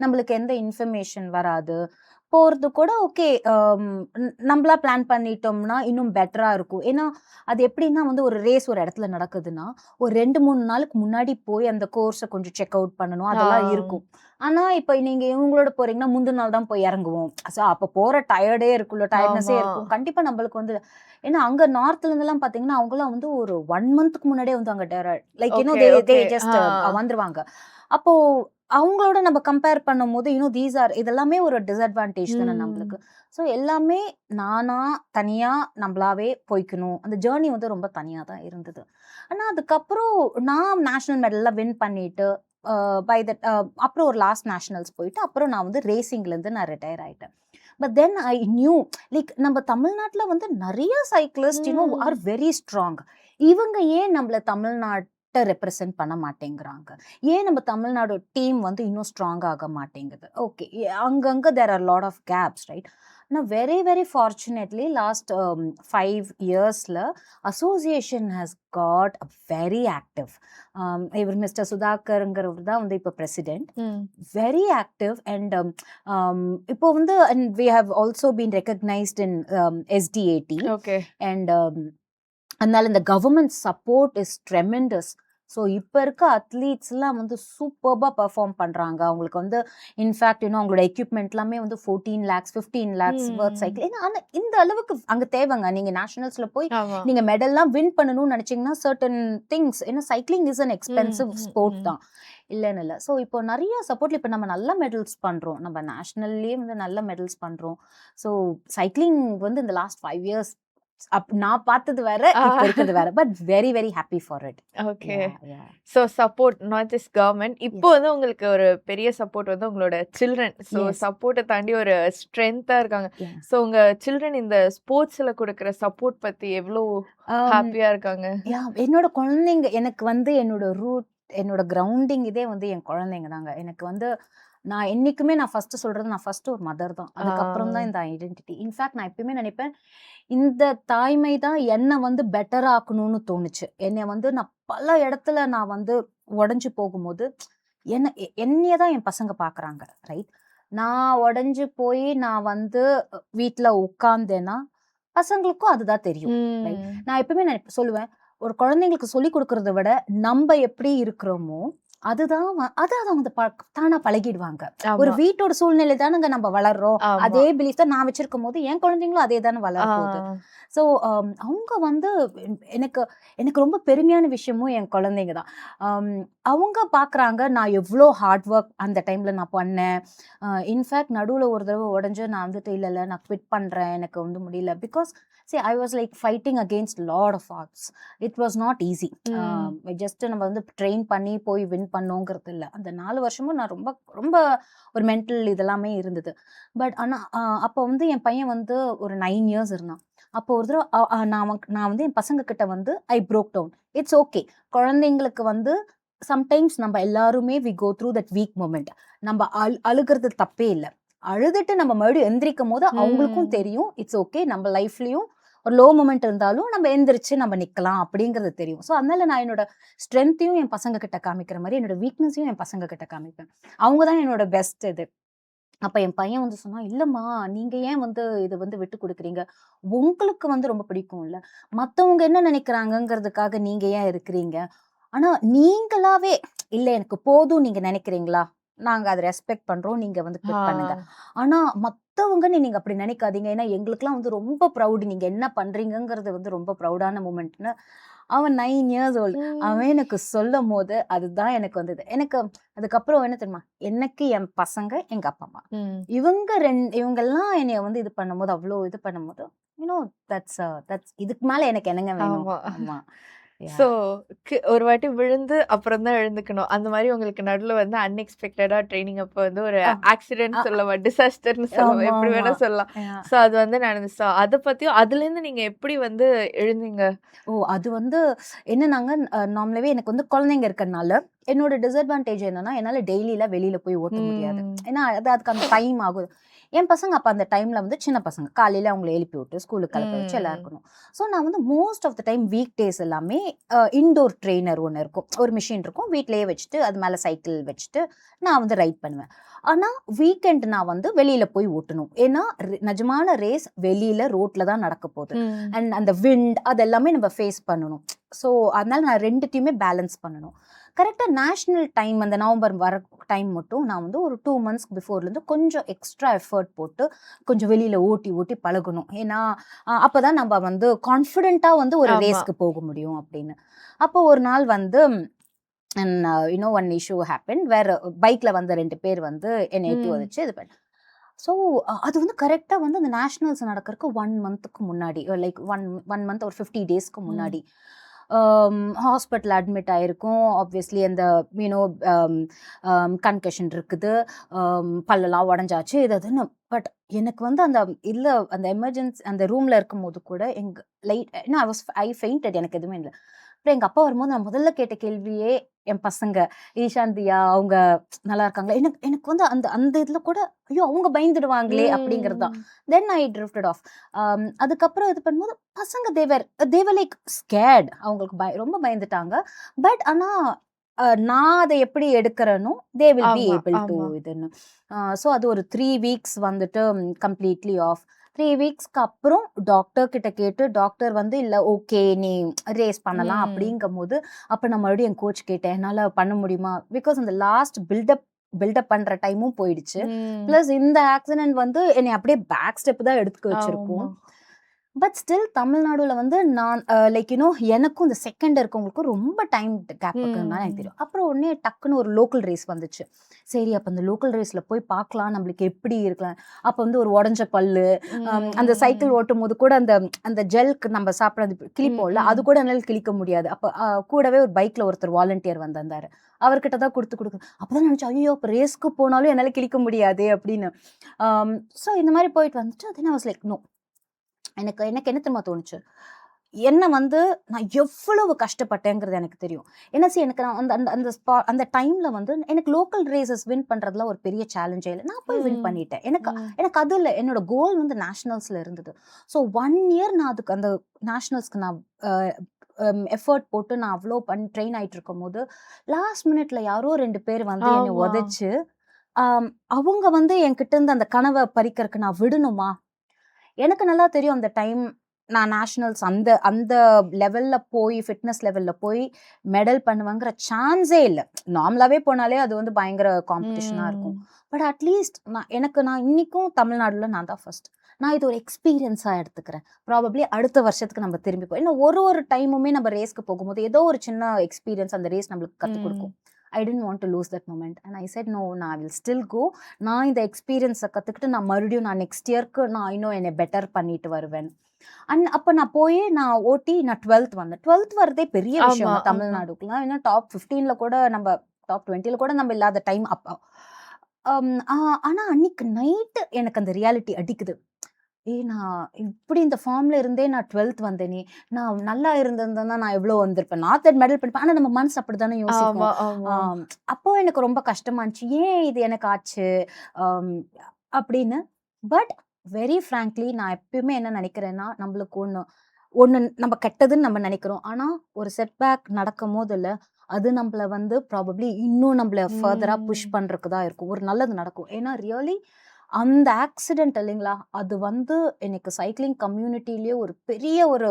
நம்மளுக்கு எந்த இன்ஃபர்மேஷன் வராது, போறது கூட ஓகே நம்மளா பிளான் பண்ணிட்டோம்னா இன்னும் பெட்டரா இருக்கும். ஏன்னா அது எப்படின்னா வந்து ஒரு ரேஸ் ஒரு இடத்துல நடக்குதுன்னா ஒரு 2-3 நாளுக்கு முன்னாடி போய் அந்த கோர்ஸை கொஞ்சம் செக் அவுட் பண்ணணும், அதெல்லாம் இருக்கும். ஆனா இப்ப நீங்க இவங்களோட போறீங்கன்னா முந்தின நாள் தான் போய் இறங்குவோம். ஸோ அப்ப போற டயர்டே இருக்குல்ல, டயர்ட்னஸே இருக்கும் கண்டிப்பா நம்மளுக்கு வந்து. ஏன்னா அங்க நார்த்ல இருந்து எல்லாம் பாத்தீங்கன்னா அவங்கலாம் வந்து ஒரு 1 மந்த்க்கு முன்னாடியே வந்து அங்க டயர்ட் ஜஸ்ட் வந்துருவாங்க. அப்போ அவங்களோட நம்ம கம்பேர் பண்ணும் போது இதெல்லாமே ஒரு டிஸ்அட்வான்டேஜ் தானே நம்மளுக்கு. ஸோ எல்லாமே நானா தனியா நம்மளாவே போய்க்கணும், அந்த ஜேர்னி வந்து ரொம்ப தனியா தான் இருந்தது. ஆனா அதுக்கப்புறம் நான் நேஷனல் மெடல்லாம் வின் பண்ணிட்டு பை தட் அப்புறம் ஒரு லாஸ்ட் நேஷனல்ஸ் போயிட்டு அப்புறம் நான் வந்து ரேசிங்லேருந்து நான் ரிட்டையர் ஆயிட்டேன். But then I knew like நம்ம தமிழ்நாட்டில் வந்து நிறைய சைக்கிளிஸ்ட் ஆர் வெரி ஸ்ட்ராங். இவங்க ஏன் நம்மள தமிழ்நாட்டை பெட்டர் ரெப்ரசென்ட் பண்ண மாட்டேங்கிறாங்க. ஏன் நம்ம தமிழ்நாடு டீம் வந்து இன்னும் ஸ்ட்ராங் ஆக மாட்டேங்குது? ஓகே, அங்கங்க there are lot of gaps, right? ஆனா வெரி வெரி ஃபார்ச்சுனேட்லி லாஸ்ட் 5 இயர்ஸ்ல association has got a very active. இவர் மிஸ்டர் சுதாகர்ங்கிறவர் தான் வந்து இப்போ பிரசிடென்ட். ம். வெரி ஆக்டிவ் அண்ட் இப்போ வந்து and we have also been recognized in SDAT okay. and அதனால இந்த government support is tremendous. So இப்போ இருக்க அத்லீட்ஸ்லாம் வந்து சூப்பர்பாக பெர்ஃபார்ம் பண்ணுறாங்க. அவங்களுக்கு வந்து இன்ஃபேக்ட் இன்னும் அவங்களோட எக்யூப்மெண்ட் எல்லாமே வந்து 14 lakhs 15 lakhs வர்த் ம். சைக்கிள். ஏன்னா ஆனால் இந்த அளவுக்கு அங்கே தேவைங்க. நீங்கள் நேஷனல்ஸில் போய் ஆமா. நீங்கள் மெடல்லாம் வின் பண்ணணும்னு நினச்சிங்கன்னா சர்டன் திங்ஸ், ஏன்னா cycling is an expensive sport தான், இல்லைன்னு இல்லை. ஸோ இப்போ நிறைய சப்போர்ட்ல இப்போ நம்ம நல்ல மெடல்ஸ் பண்ணுறோம், நம்ம நேஷ்னல்லேயே வந்து நல்ல மெடல்ஸ் பண்ணுறோம். ஸோ சைக்கிளிங் வந்து இந்த லாஸ்ட் 5 years நான் பார்த்தது வேற, இப்போ இருக்கிறது வேற. But very very happy for it. Okay. So support not just government. இப்போ வந்து உங்களுக்கு ஒரு பெரிய சப்போர்ட் வந்து உங்களோட சில்ட்ரன். So Yes. சப்போர்ட்டை தாண்டி ஒரு ஸ்ட்ரென்த்தா இருக்காங்க. ஸோ உங்க சில்ட்ரன் இந்த ஸ்போர்ட்ஸ்ல கொடுக்குற சப்போர்ட் பத்தி எவ்வளோ ஹாப்பியா இருக்காங்க? என்னோட குழந்தைங்க எனக்கு வந்து என்னோட ரூட், என்னோட கிரவுண்டிங் இதே வந்து என் குழந்தைங்க தாங்க. எனக்கு வந்து நான் என்னைக்குமே நான் ஃபர்ஸ்ட் சொல்றது, நான் ஃபர்ஸ்ட் ஒரு மதர் தான். அதுக்கப்புறம் தான் இந்த ஐடென்டிட்டி. இன்ஃபேக்ட் நான் எப்பயுமே நினைப்பேன், இந்த தாய்மை தான் என்னை வந்து பெட்டர் ஆக்கணும்னு தோணுச்சு. என்னை வந்து நான் பல இடத்துல நான் வந்து உடஞ்சு போகும்போது என்னைய தான் என் பசங்க பாக்குறாங்க, ரைட்? நான் உடஞ்சு போய் நான் வந்து வீட்டுல உட்கார்ந்தேன்னா பசங்களுக்கும் அதுதான் தெரியும், ரைட்? நான் எப்பவுமே சொல்லுவேன், ஒரு குழந்தைங்களுக்கு சொல்லி கொடுக்கறத விட நம்ம எப்படி இருக்கிறோமோ அதுதான் அதான் வந்து தானா பழகிடுவாங்க. ஒரு வீட்டோட சூழ்நிலை தானங்க நம்ம வளர்றோம். அதே பிலீஃப் தான் நான் வச்சிருக்கும் போது என் குழந்தைங்களும் அதே தானே வளர போகுது. ஸோ அவங்க வந்து எனக்கு எனக்கு ரொம்ப பெருமையான விஷயமும் என் குழந்தைங்க தான். அவங்க பார்க்குறாங்க நான் எவ்வளோ ஹார்ட் ஒர்க் அந்த டைமில் நான் பண்ணேன். இன்ஃபேக்ட் நடுவில் ஒரு தடவை உடஞ்சு நான் வந்துட்டு இல்லை நான் குவிட் பண்ணுறேன், எனக்கு வந்து முடியல. Because see I was like fighting against lot of odds. It was not easy. just நம்ம வந்து ட்ரெயின் பண்ணி போய் வின் பண்ணோங்கிறது இல்லை. அந்த 4 வருஷமும் நான் ரொம்ப ரொம்ப ஒரு மென்டல் இதெல்லாமே இருந்தது. பட் ஆனால் அப்போ வந்து என் பையன் வந்து ஒரு 9 years இருந்தான். அப்போ ஒரு தடவை நான் வந்து என் பசங்க கிட்ட வந்து I broke down. It's okay. குழந்தைங்களுக்கு வந்து சம்டைம்ஸ் நம்ம எல்லாருமே we go through that weak moment. நம்ம அழுகிறது தப்பே இல்லை. அழுதுட்டு நம்ம மறுபடியும் எந்திரிக்கும் போது அவங்களுக்கும் தெரியும் இட்ஸ் ஓகே, நம்ம லைஃப்லயும் ஒரு லோ மொமெண்ட் இருந்தாலும் நம்ம எந்திரிச்சு நம்ம நிக்கலாம் அப்படிங்கிறது தெரியும். ஸோ அதனால நான் என்னோட ஸ்ட்ரென்த்தையும் என் பசங்க கிட்ட காமிக்கிற மாதிரி என்னோட வீக்னஸையும் என் பசங்க கிட்ட காமிப்பேன். அவங்க தான் என்னோட பெஸ்ட் இது. அப்ப என் பையன் வந்து சொன்னா, இல்லம்மா நீங்க ஏன் வந்து இதை வந்து விட்டு கொடுக்குறீங்க? உங்களுக்கு வந்து ரொம்ப பிடிக்கும்ல, மத்தவங்க என்ன நினைக்கிறாங்கிறதுக்காக நீங்க ஏன் இருக்கிறீங்க? ஆனா நீங்களாவே இல்ல எனக்கு போதும் நீங்க நினைக்கிறீங்களா, நாங்க அதை ரெஸ்பெக்ட் பண்றோம், நீங்க வந்து குவிட் பண்ணுங்க. ஆனா மத்தவங்கன்னு நீங்க அப்படி நினைக்காதீங்க, ஏன்னா எங்களுக்குலாம் வந்து ரொம்ப ப்ரௌடு, நீங்க என்ன பண்றீங்கிறது வந்து ரொம்ப ப்ரௌடான மூமெண்ட்னு. அவன் 9 years old. அவன் எனக்கு சொல்லும் போது அதுதான் எனக்கு வந்தது. எனக்கு அதுக்கப்புறம் என்ன தெரியுமா, எனக்கு என் பசங்க எங்க அப்பா அம்மா இவங்கெல்லாம் என்னைய வந்து இது பண்ணும்போது, அவ்வளோ இது பண்ணும்போது தட்ஸ் இதுக்கு மேல எனக்கு என்னங்க வேணும்? ஆமா. ஸோ ஒரு வாட்டி விழுந்து அப்புறம் தான் எழுந்துக்கணும். அந்த மாதிரி உங்களுக்கு நடுவில் வந்து அன்எக்ஸ்பெக்டடா ட்ரைனிங் அப்போ வந்து ஒரு ஆக்சிடென்ட் சொல்லலாம், டிசாஸ்டர்னு சொல்லலாம், எப்படி வேணா சொல்லலாம். ஸோ அது வந்து நடந்துச்சு. அதை பத்தியும் அதுலேருந்து நீங்க எப்படி வந்து எழுந்தீங்க? அது வந்து என்னன்னாங்க, நார்மலாவே எனக்கு வந்து குழந்தைங்க இருக்கறனால என்னோட டிஸ்அட்வான்டேஜ் என்னன்னா, என்னால டெய்லியில வெளியில போய் ஓட்ட முடியாது. ஏன்னா அதுக்கு அந்த டைம் ஆகும். என் பசங்க அப்போ அந்த டைமில் வந்து சின்ன பசங்க, காலையில் அவங்கள எழுப்பி விட்டு ஸ்கூலுக்கு கிளப்ப வச்சு எல்லாம் இருக்கணும். ஸோ நான் வந்து most of the time week days எல்லாமே இன்டோர் ட்ரெயினர் ஒன்று இருக்கும், ஒரு மிஷின் இருக்கும், வீட்லேயே வச்சுட்டு அது மேலே சைக்கிள் வச்சுட்டு நான் வந்து ரைட் பண்ணுவேன். ஆனால் வீக்கெண்ட் நான் வந்து வெளியில் போய் ஓட்டணும். ஏன்னா நிஜமான ரேஸ் வெளியில் ரோட்டில் தான் நடக்க போகுது. அண்ட் அந்த விண்ட் அது எல்லாமே நம்ம ஃபேஸ் பண்ணணும். ஸோ அதனால நான் ரெண்டுத்தையுமே பேலன்ஸ் பண்ணணும். கரெக்டாக நேஷ்னல் டைம் அந்த நவம்பர் வர டைம் மட்டும் நான் வந்து ஒரு 2 months பிஃபோர்லேருந்து கொஞ்சம் எக்ஸ்ட்ரா எஃபர்ட் போட்டு கொஞ்சம் வெளியில் ஓட்டி பழகணும். ஏன்னா அப்போ தான் நம்ம வந்து கான்ஃபிடென்ட்டாக வந்து ஒரு ரேஸ்க்கு போக முடியும் அப்படின்னு. அப்போ ஒரு நாள் வந்து ஒன் இஷ்யூ ஹேப்பன், வேற பைக்கில் வந்த 2 பேர் வந்து என்னை எட்டி வச்சு இது பண்ண. ஸோ அது வந்து கரெக்டாக வந்து அந்த நேஷ்னல்ஸ் நடக்கிறதுக்கு 1 month முன்னாடி, லைக் ஒன் மந்த் ஒரு 50 daysக்கு முன்னாடி ஹாஸ்பிட்டல் அட்மிட் ஆயிருக்கும். ஆப்வியஸ்லி அந்த கன்கஷன் இருக்குது, பல்லெல்லாம் உடஞ்சாச்சு, இது அதுன்னு. பட் எனக்கு வந்து அந்த இல்லை அந்த எமர்ஜென்சி அந்த ரூமில் இருக்கும் போது கூட எங்கள் லைட் ஐ ஃபெயிண்டட், எனக்கு எதுவுமே இல்லை. அப்புறம் எங்க அப்பா வரும்போது நான் முதல்ல கேட்ட கேள்வியே என் பசங்க ஈஷாந்தியா அவங்க நல்லா இருக்காங்களா, எனக்கு எனக்கு வந்து அந்த அந்த இதுல கூட ஐயோ அவங்க பயந்துடுவாங்களே அப்படிங்கிறது தான். ம். தென் ஐ ட்ரிஃப்டட் ஆஃப். அதுக்கப்புறம் இது பண்ணும்போது பசங்க தேவர் லைக் ஸ்கேர்ட், அவங்களுக்கு ரொம்ப பயந்துட்டாங்க. பட் ஆனா நான் அதை எப்படி எடுக்கிறேனோ தே வில் பி ஆமா, ஏபிள் டு ஆமா. இதுன்னு. ஸோ அது ஒரு 3 வீக்ஸ் வந்துட்டு கம்ப்ளீட்லி ஆஃப். 3 வீக்ஸ்க்கு அப்புறம் டாக்டர் கிட்ட கேட்டு டாக்டர் வந்து இல்ல ஓகே நீ ரேஸ் பண்ணலாம் ம். அப்படிங்கும்போது அப்ப நான் மறுபடியும் என் கோச் கேட்டேன் என்னால பண்ண முடியுமா, பிகாஸ் அந்த லாஸ்ட் பில்டப் பண்ற டைமும் போயிடுச்சு. ம். பிளஸ் இந்த ஆக்சிடென்ட் வந்து என்னை அப்படியே பேக் ஸ்டெப் தான் எடுத்துக்க வச்சிருக்கும். ஆமா. பட் ஸ்டில் தமிழ்நாடுல வந்து நான் லைக் எனக்கும் இந்த செகண்ட் இருக்கவங்களுக்கும் ரொம்ப டைம் கேப் இருக்குன்னு எனக்கு ம். தெரியும். அப்புறம் உடனே டக்குன்னு ஒரு லோக்கல் ரேஸ் வந்துச்சு. சரி அப்ப அந்த லோக்கல் ரேஸ்ல போய் பார்க்கலாம் நம்மளுக்கு எப்படி இருக்கலாம். அப்ப வந்து ஒரு உடஞ்ச பல்லு, அந்த சைக்கிள் ம். ஓட்டும் போது கூட அந்த அந்த ஜெல்க்கு நம்ம சாப்பிட்றது ம். கிளிப்போம்ல, அது ம். கூட என்னால கிழிக்க முடியாது. அப்ப கூடவே ஒரு பைக்ல ஒருத்தர் வாலண்டியர் வந்திருந்தாரு. அவர்கிட்ட தான் கொடுக்க அப்பதான் நினைச்சேன் ஐயோ அப்ப ரேஸ்க்கு போனாலும் என்னால கிழிக்க முடியாது அப்படின்னு. ஸோ இந்த மாதிரி போயிட்டு வந்துட்டு தென் ஐ வாஸ் லைக் நோ. எனக்கு எனக்கு என்ன தெரியுமா தோணுச்சு, என்ன வந்து நான் எவ்வளவு கஷ்டப்பட்டேங்கிறது எனக்கு தெரியும். ஏன்னா எனக்கு நான் அந்த அந்த அந்த அந்த டைம்ல வந்து எனக்கு லோக்கல் ரேசஸ் வின் பண்றதுல ஒரு பெரிய சேலஞ்சே இல்லை. நான் போய் வின் ம். பண்ணிட்டேன். எனக்கு ம். எனக்கு அது இல்லை, என்னோட கோல் வந்து நேஷனல்ஸ்ல இருந்தது. ஸோ 1 இயர் நான் அதுக்கு அந்த நேஷனல்ஸ்க்கு நான் எஃபர்ட் போட்டு நான் அவ்வளோ ட்ரெயின் ஆயிட்டு இருக்கும் போது லாஸ்ட் மினிட்ல யாரோ 2 பேர் வந்து என்னை ஆமா. உதைச்சு அவங்க வந்து என்கிட்ட இருந்து அந்த கனவை பறிக்கிறதுக்கு நான் விடணுமா? எனக்கு நல்லா தெரியும் அந்த டைம் நான் நேஷனல்ஸ் அந்த அந்த லெவல்ல போய் ஃபிட்னஸ் லெவல்ல போய் மெடல் பண்ணுவேங்கிற சான்ஸே இல்லை. நார்மலாவே போனாலே அது வந்து பயங்கர காம்படிஷனா இருக்கும். ம். பட் அட்லீஸ்ட் நான் இன்னைக்கும் தமிழ்நாடுல நான் தான் ஃபர்ஸ்ட். நான் இது ஒரு எக்ஸ்பீரியன்ஸா எடுத்துக்கிறேன். ப்ராபப்ளி அடுத்த வருஷத்துக்கு நம்ம திரும்பி போய் இன்னும் ஒரு டைமுமே நம்ம ரேஸ்க்கு போகும்போது ஏதோ ஒரு சின்ன எக்ஸ்பீரியன்ஸ் அந்த ரேஸ் நம்மளுக்கு கற்றுக் கொடுக்கும். ம். I didn't want to lose that moment and I said no, நான் ஐ வில் ஸ்டில் கோ. நான் இந்த எக்ஸ்பீரியன்ஸை கற்றுக்கிட்டு நான் மறுபடியும் நான் நெக்ஸ்ட் இயர்க்கு நான் இன்னும் என்னை பெட்டர் பண்ணிட்டு வருவேன். அண்ட் அப்போ நான் போய் நான் ஓட்டி நான் 12th வந்தேன். 12th வரதே பெரிய ஆமா, விஷயம் ஆமா. தமிழ்நாடுக்குலாம். ஏன்னா டாப் 15ல கூட நம்ம டாப் 20ல கூட நம்ம இல்லாத டைம் அப்போ. ஆனா அன்னைக்கு நைட்டு எனக்கு அந்த ரியாலிட்டி அடிக்குது. நான் இப்படி இந்த ஃபார்ம்ல இருந்தே நான் 12th வந்தேனே, நான் நல்லா இருந்திருந்தேன்னா நான் எவ்வளோ வந்திருப்பேன். நாட் தட் மெடல் பண்ணிப்பேன். ஆனா நம்ம மனசு அப்படித்தானே யோசிக்கும். ஆமா, ஆமா. அப்போ எனக்கு ரொம்ப கஷ்டமா இருந்துச்சு. ஏன் இது எனக்கு ஆச்சு? ஆம், அப்படின்னு. பட் வெரி ஃப்ராங்க்லி நான் எப்பயுமே என்ன நினைக்கிறேன்னா, நம்மளுக்கு ஒண்ணு ஒண்ணு நம்ம கெட்டதுன்னு நம்ம நினைக்கிறோம். ஆனா ஒரு செட்பேக் நடக்கும்போதுல்ல, அது நம்மள வந்து ப்ராபப்ளி இன்னும் நம்மள ஃபர்தரா புஷ் ம். பண்றதுக்கு தான் இருக்கும். ஒரு நல்லது நடக்கும். ஏன்னா ரியலி அந்த ஆக்சிடென்ட் இல்லைங்களா, அது வந்து எனக்கு சைக்கிளிங் கம்யூனிட்டிலயே ஒரு பெரிய ஒரு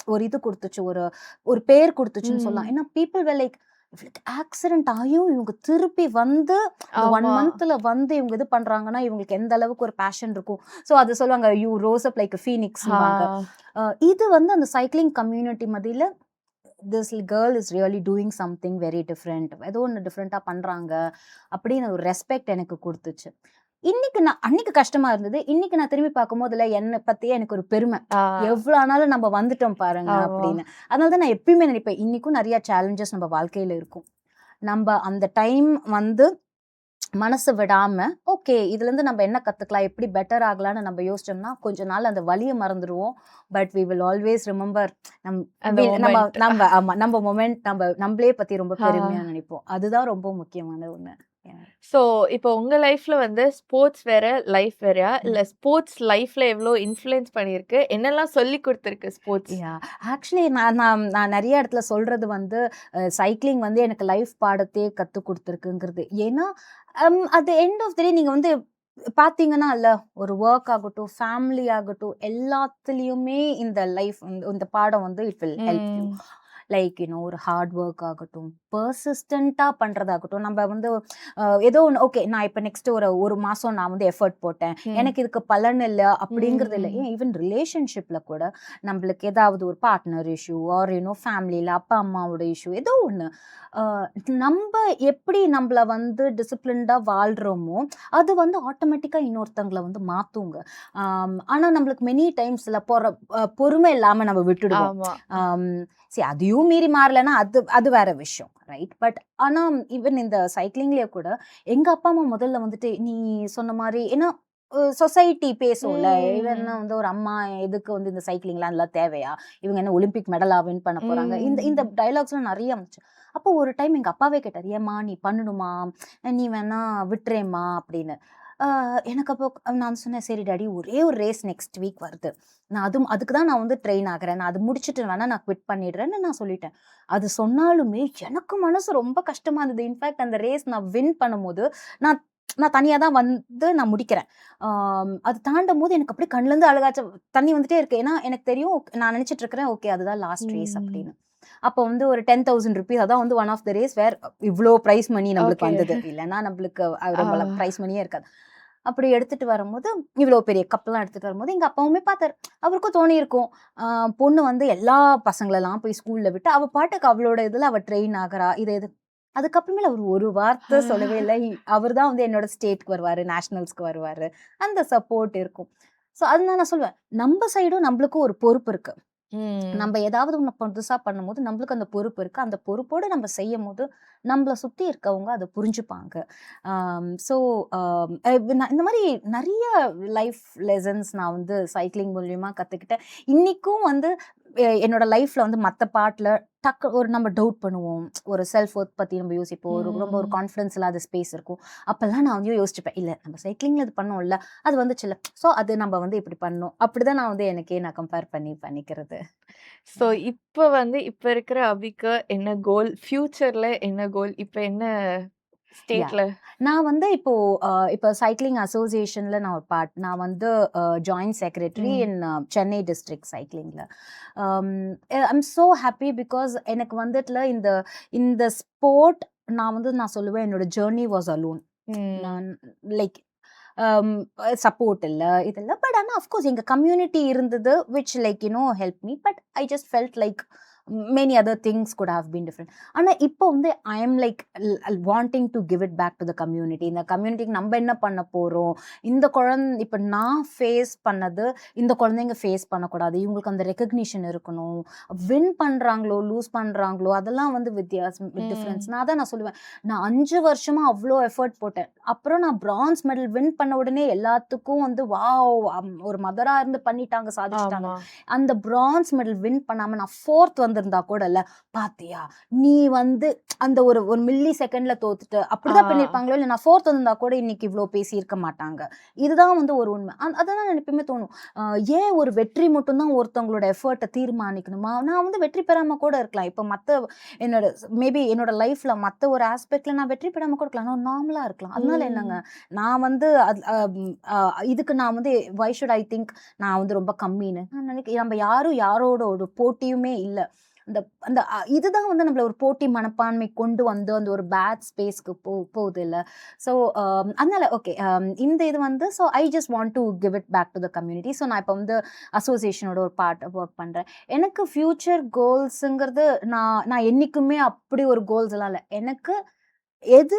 ஒரு இது குடுத்துச்சு. ஒரு ஒரு பேர் குடுத்துச்சுன்னு சொல்லலாம். ம். ஏன்னா பீப்பிள் வேர் லைக் இவளுக்கு ஆக்சிடென்ட் ஆயும் இவங்க திருப்பி வந்து இந்த 1 ஆமா. மந்த்ல வந்து இவங்க இது பண்றாங்கன்னா, இவங்களுக்கு எந்த அளவுக்கு ஒரு பேஷன் இருக்கும். ஸோ அது சொல்லுவாங்க, you rose up like a ஃபீனிக்ஸ்ம்பாங்க. ஆ. இது வந்து அந்த சைக்கிளிங் கம்யூனிட்டி மத்தியில this girl is really doing something very different. ஏதோ ஒண்ணு டிஃப்ரெண்ட்டா பண்றாங்க அப்படின்னு ஒரு ரெஸ்பெக்ட் எனக்கு குடுத்துச்சு. அன்னைக்கு கஷ்டமா இருந்தது. இன்னைக்கு நான் திரும்பி பார்க்கும்போதுல என்ன பத்தியே எனக்கு ஒரு பெருமை. ஆ. எவ்வளோ ஆனாலும் நம்ம வந்துட்டோம் பாருங்க ஆமா. அப்படின்னு. அதனால தான் நான் எப்பயுமே நினைப்பேன், இன்னைக்கும் நிறைய சேலஞ்சஸ் நம்ம வாழ்க்கையில இருக்கும். நம்ப அந்த டைம் வந்து மனசு விடாம, ஓகே இதுலருந்து நம்ம என்ன கத்துக்கலாம்? எப்படி பெட்டர் ஆகலாம்ன்னு நம்ம யோசிச்சோம்னா, கொஞ்ச நாள் அந்த வலிய மறந்துருவோம். But we will always remember நம் அந்த நம்ம மொமெண்ட். நம்ம ஆமா நம்ம மொமெண்ட் நம்மளே பத்தி ரொம்ப ஆ. பெருமையா நினைப்போம். அதுதான் ரொம்ப முக்கியமான ஒண்ணு. ஸோ, இப்போ உங்க லைஃப்ல வந்து ஸ்போர்ட்ஸ் வேற, லைஃப் வேறயா? Yeah. இல்ல ஸ்போர்ட்ஸ் லைஃப்ல எவ்ளோ இன்ஃப்ளூயன்ஸ் பண்ணியிருக்கு? என்னலாம் சொல்லிக் குடுத்துருக்கு ஸ்போர்ட்ஸ்? ஆக்சுவலி நான் நான் நான் நெறைய இடத்துல சொல்றது வந்து சைக்கிளிங் வந்து எனக்கு லைஃப் பாடத்தையே கத்துக் குடுத்துருக்குங்கிறது. ஏன்னா at the end of the day நீங்க வந்து பார்த்தீங்கன்னா இல்ல, ஒரு வொர்க் ஆகட்டும், ஃபேமிலி ஆகட்டும், எல்லாத்துலயுமே இந்த இந்த பாடம் வந்து இட் வில் ஹெல்ப் யூ. ம். லைக் ஒரு ஹார்ட் ஒர்க் ஆகட்டும், பெர்சிஸ்டன்ட்டா பண்றதாகட்டும். நம்ம வந்து ஏதோ ஒண்ணு ஓகே நான் இப்ப நெக்ஸ்ட் ஒரு மாசம் நான் வந்து எஃபர்ட் போட்டேன். ம். எனக்கு இதுக்கு பலன் இல்ல அப்படிங்கிறது இல்ல. ம். ஏன் ஈவன் ரிலேஷன்ஷிப்ல கூட நம்மளுக்கு ஏதாவது ஒரு பார்ட்னர் இஷ்யூ ஆர் ஃபேமிலில அப்பா அம்மாவோட இஷ்யூ ஏதோ ஒண்ணு. நம்ம எப்படி நம்மள வந்து டிசிப்ளின்டா வாழ்றோமோ, அது வந்து ஆட்டோமேட்டிக்கா இன்னொருத்தங்கள வந்து மாத்துங்க. ஆனா நம்மளுக்கு மெனி டைம்ஸ்ல பொறுமை இல்லாம நம்ம விட்டுடுவோம். ஆமா. சரி அதையும் மீறி மாறலன்னா அது அது வேற விஷயம், ரைட்? பட் ஆனா ஈவன் இந்த சைக்கிளிங்லயே கூட எங்க அப்பா அம்மா முதல்ல வந்துட்டு நீ சொன்ன மாதிரி ஏன்னா சொசைட்டி பேசும்ல, இவன் ம். வந்து ஒரு அம்மா எதுக்கு வந்து இந்த சைக்கிளிங்லாம் எல்லாம் தேவையா? இவங்க என்ன ஒலிம்பிக் மெடலா வின் பண்ண போறாங்க? இந்த இந்த ம். டயலாக்ஸ்லாம் நெறைய வந்துச்சு. அப்போ ஒரு டைம் எங்க அப்பாவே கேட்டாரு, "ஏம்மா நீ பண்ணணுமா? நீ வேணா விட்டுறேம்மா" அப்படின்னு. அ எனக்கு அப்போ நான் சொன்னேன், "சரி டாடி ஒரே ஒரு ரேஸ் நெக்ஸ்ட் வீக் வருது. நான் அதுக்கு தான் நான் வந்து ட்ரெயின் ஆகுறேன். நான் அது முடிச்சுட்டு வேணா நான் குவிட் பண்ணிடுறேன்னு" நான் சொல்லிட்டேன். அது சொன்னாலுமே எனக்கு மனசு ரொம்ப கஷ்டமா இருந்தது. இன்ஃபாக்ட் அந்த ரேஸ் நான் வின் பண்ணும்போது, நான் நான் தனியா தான் வந்து நான் முடிக்கிறேன். அது தாண்டும்போது எனக்கு அப்படியே கண்லேருந்து அழுகாச்சு தண்ணி வந்துட்டே இருக்கு. ஏன்னா எனக்கு தெரியும் நான் நினைச்சிட்டு இருக்கிறேன், ஓகே அதுதான் லாஸ்ட் ரேஸ் ம். அப்படின்னு. அப்போ வந்து ஒரு ₹10,000 அதான் வந்து ஒன் ஆஃப் த ரேஸ் வேர் இவ்ளோ பிரைஸ் மணி நம்மளுக்கு ஓகே. வந்தது. இல்லன்னா நம்மளுக்கு ஆ. ரொம்ப பிரைஸ் மணியே இருக்காது. அப்படி எடுத்துட்டு வரும்போது, இவ்ளோ பெரிய கப்லாம் எடுத்துட்டு வரும்போது, எங்க அப்பாவுமே பார்த்தாரு. அவருக்கும் தோணியிருக்கும். ஆ பொண்ணு வந்து எல்லா பசங்களலாம் போய் ஸ்கூல்ல விட்டு, அவ பாட்டுக்கு அவளோட இதுல அவ ட்ரெயின் ஆகுறா. இது அதுக்கப்புறமேல் அவரு ஒரு வார்த்தை சொல்லவே இல்ல. அவரு தான் வந்து என்னோட ஸ்டேட்க்கு வருவாரு, நேஷனல்ஸ்க்கு வருவாரு. அந்த சப்போர்ட் இருக்கும். ஸோ அதுதான் நான் சொல்லுவேன். நம்ப சைடும் நம்பளுக்கும் ஒரு பொறுப்பு இருக்கு. ம். நம்ப ஏதாவது ஒண்ணு புதுசா பண்ணும்போது, நம்பளுக்கு அந்த பொறுப்பு இருக்கு. அந்த பொறுப்போட நம்ப செய்யும்போது, நம்பள சுத்தி இருக்கவங்க அத புரிஞ்சுப்பாங்க. ஸோ நான் இந்த மாரி நெறைய லைஃப் லெசன்ஸ் நான் வந்து சைக்கிளிங் மூலியமா கத்துக்கிட்டேன். இன்னிக்கும் வந்து என்னோட லைஃப்ல வந்து மத்த பார்ட்ல ஒரு நம்ம டவுட் பண்ணுவோம். ஒரு செல்ஃப் ஒர்த் பத்தி நம்ம யோசிப்போம். ரொம்ப ஒரு ம். கான்ஃபிடன்ஸ் இல்லாத ஸ்பேஸ் இருக்கும். அப்பல்லாம் நான் வந்து யோசிச்சுப்பேன். இல்ல நம்ம சைக்கிளிங்ல இது பண்ணோம்ல, அது வந்துச்சுல்ல. ஸோ அது நம்ம வந்து இப்படி பண்ணணும். அப்படிதான் நான் வந்து எனக்கே நான் கம்பேர் பண்ணிக்கிறது. ஸோ இப்ப வந்து இப்ப இருக்கிற அபிக்கு என்ன கோல்? ஃபியூச்சர்ல என்ன கோல்? இப்ப என்ன யாஹ்! ஸ்டேட்ல? நான் வந்து இப்போ சைக்கிளிங் அசோசியேஷன்ல நான் ஒரு நான் வந்து ஜாயிண்ட் செக்ரட்டரி ம். இன் சென்னை டிஸ்ட்ரிக்ட் சைக்கிளிங்ல. Um I'm so happy because எனக்கு வந்துட்டுல இந்த இந்த ஸ்போர்ட் நான் சொல்லுவேன் என்னோட ஜர்னி வாஸ் அலோன். ம். நான் லைக் அம் சப்போர்ட் இல்ல, இது இல்ல. பட் ஆனா அஃப்கோர்ஸ் எங்க கம்யூனிட்டி இருந்தது which like help me. But I just felt like many other things could have been different. ஆனா இப்போ வந்து I am like wanting to give it back to the community. இந்த கம்யூனிட்டிக்கு நம்ம என்ன பண்ண போறோம்? இந்த இப்ப நான் ஃபேஸ் பண்ணது, இந்த குழந்தைங்க ஃபேஸ் பண்ணக்கூடாது. இவங்களுக்கு அந்த ரெகக்னிஷன் இருக்கணும். வின் பண்றாங்களோ, லூஸ் பண்றாங்களோ, அதெல்லாம் வந்து வித்தியாசம் டிஃபரன்ஸ். ம். நான் சொல்லுவேன். நான் 5 வருஷமா அவ்ளோ எஃபோர்ட் போட்டேன். அப்புறம் நான் பிரான்ஸ் மெடல் வின் பண்ண உடனே எல்லாத்துக்கும் வந்து வாவ்! ஒரு மதரா இருந்து பண்ணிட்டாங்க, சாதிச்சுட்டாங்க. ஆமா. அந்த பிரான்ஸ் மெடல் வின் பண்ணாம நான் 4த் வந்திருந்தா கூட இல்ல, "பாத்தியா! நீ வந்து அந்த ஒரு ஒரு மில்லி செகண்ட்ல தோத்துட்ட." ஆ. அப்படிதான் பண்ணியிருப்பாங்களோ, இல்ல நான் 4த் வந்திருந்தா கூட இன்னைக்கு இவ்ளோ பேசியிருக்க மாட்டாங்க. இதுதான் வந்து ஒரு உண்மை. அததான் எனக்கு எப்பயுமே தோணும். அ ஏன் ஒரு வெற்றி மட்டும் தான் ஒருத்தவங்களோட எஃபோர்ட்ட தீர்மானிக்கணுமா? நான் வந்து வெற்றி பெறாம கூட இருக்கலாம். இப்ப என்னோட மேபி என்னோட லைஃப்ல மத்த ஒரு ஆஸ்பெக்ட்ல நான் வெற்றி பெறாம கூட இருக்கலாம். நான் நார்மலா இருக்கலாம். அதனால என்னங்க? ம். நான் வந்து இதுக்கு நான் வந்து வை ஷுட் ஐ திங்க் நான் வந்து ரொம்ப கம்மின்னு. நான் நம்ம யாரும் யாரோட ஒரு போட்டியுமே இல்ல. அந்த அந்த இதுதான் வந்து நம்மள ஒரு போட்டி மனப்பான்மை கொண்டு வந்து அந்த ஒரு பேட் ஸ்பேஸ்க்கு போகுதுல்ல. ஸோ அதனால ஓகே இந்த இது வந்து so I just want to give it back to the community. So நான் இப்ப வந்து அசோசியேஷனோட ஒரு ஒர்க் பண்றேன். எனக்கு ஃபியூச்சர் கோல்ஸ்ங்கிறது நான் நான் என்னைக்குமே அப்படி ஒரு கோல்ஸ் எல்லாம் இல்ல. எனக்கு எது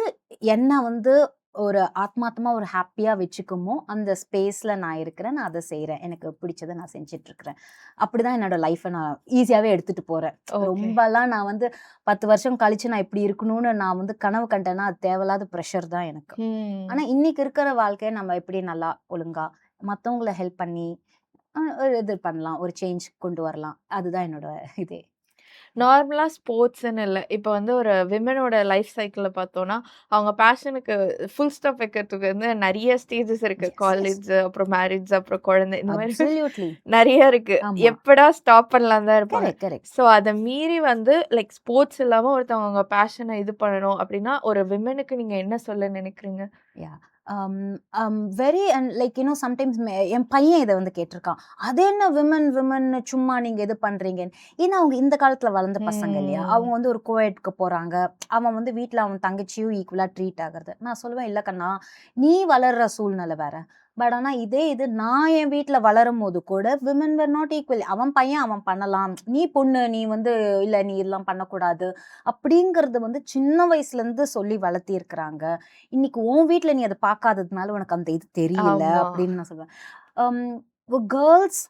என்ன வந்து ஒரு ஆத்மார்த்தமா ஒரு ஹேப்பியா வச்சுக்குமோ, அந்த ஸ்பேஸ்ல நான் இருக்கிறேன். நான் அத செய்றேன். எனக்கு பிடிச்சத நான் செஞ்சுட்டு இருக்கிறேன். அப்படிதான் என்னோட லைஃப்ப நான் ஈஸியாவே எடுத்துட்டு போறேன். ஓகே. ரொம்பலாம் நான் வந்து 10 வருஷம் கழிச்சு நான் இப்படி இருக்கணும்னு நான் வந்து கனவு கண்டேன்னா, அது தேவையில்லாத பிரஷர் தான் எனக்கு. ம். ஆனா, இன்னைக்கு இருக்கிற வாழ்க்கைய நம்ம எப்படி நல்லா ஒழுங்கா மத்தவங்கள ஹெல்ப் பண்ணி, ஒரு இது பண்ணலாம். ஒரு சேஞ்ச் கொண்டு வரலாம். அதுதான் என்னோட இதே. நார்மலா ஸ்போர்ட்ஸ்ன்னு இல்ல. இப்ப வந்து ஒரு விமனோட லைஃப் சைக்கிள்ல பார்த்தோம்னா, அவங்க பேஷனுக்கு ஃபுல் ஸ்டாப் வைக்கிறதுக்கு வந்து நெறைய ஸ்டேஜஸ் இருக்கு. Yes, yes. காலேஜ், அப்புறம் மேரேஜ், அப்புறம் குழந்தை இந்த மாரி அப்சல்யூட்லி. நெறைய இருக்கு. ஆமா. எப்படா ஸ்டாப் பண்ணலான்னு தான் இருப்பாங்க. Correct, correct. ஸோ அத மீறி வந்து லைக் ஸ்போர்ட்ஸ் இல்லாம ஒருத்தவங்க அவங்க பேஷன இது பண்ணணும் அப்டின்னா, ஒரு விமனுக்கு நீங்க என்ன சொல்ல நினைக்கிறீங்க? Yeah! Very and like sometimes என் பையன் இத வந்து கேட்டிருக்கான். "அது என்ன விமன்னு சும்மா நீங்க இது பண்றீங்கன்னு." ஏன்னா, அவங்க இந்த காலத்துல வளர்ந்த பசங்க இல்லையா? அவங்க ம். வந்து ஒரு கோஎட்க்கு போறாங்க. அவன் வந்து வீட்ல அவன் தங்கச்சியும் ஈக்குவலா ட்ரீட் ஆகுறது. நான் சொல்லுவேன், "இல்ல கண்ணா, நீ வளர்ற சூழ்நிலை வேற. பட் ஆனா இதே இது நான் என் வீட்ல வளரும்போது கூட விமன் வேர் நாட் ஈக்குவல். அவன் பையன் அவன் பண்ணலாம். நீ பொண்ணு, நீ வந்து இல்ல நீ இதெல்லாம் பண்ணக்கூடாது." அப்படிங்கிறது வந்து சின்ன வயசுலேருந்து சொல்லி வளர்த்திருக்கிறாங்க. இன்னைக்கு உன் வீட்ல நீ அத பார்க்காததுனால உனக்கு அந்த இது தெரியல ஆமா. அப்படின்னு நான் சொல்லுவேன். அம் கேர்ள்ஸ்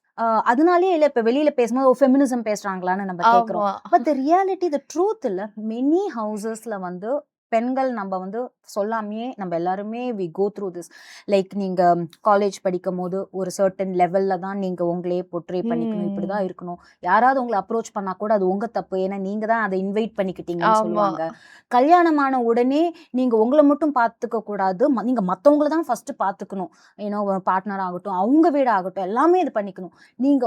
அதனாலயே இல்ல இப்ப வெளியில பேசும்போது ஃபெமினிசம் பேசுறாங்களான்னு நம்ம கேட்கிறோம். ஆமா. But the reality the truth இல்ல மெனி ஹவுசஸ்ல வந்து பெண்கள் நம்ம வந்து சொல்லாமையே நம்ம எல்லாருமே we go through this. Like நீங்க காலேஜ் படிக்கும் போது ஒரு சர்டன் லெவல்ல தான் நீங்க உங்களே போர்ட்ரே பண்ணிக்கணும், இப்படிதான் இருக்கணும். யாராவது உங்களை அப்ரோச் பண்ணா கூட அது உங்க தப்பு, ஏன்னா நீங்க தான் அதை இன்வைட் பண்ணிக்கிட்டீங்கன்னு ஆமா. சொல்லுவாங்க. கல்யாணமான உடனே நீங்க உங்களை மட்டும் பார்த்துக்க கூடாது, நீங்க மத்தவங்கள தான் ஃபர்ஸ்ட் பார்த்துக்கணும். ஏன்னா பார்ட்னர் ஆகட்டும், அவங்க வீடு ஆகட்டும், எல்லாமே இது பண்ணிக்கணும். நீங்க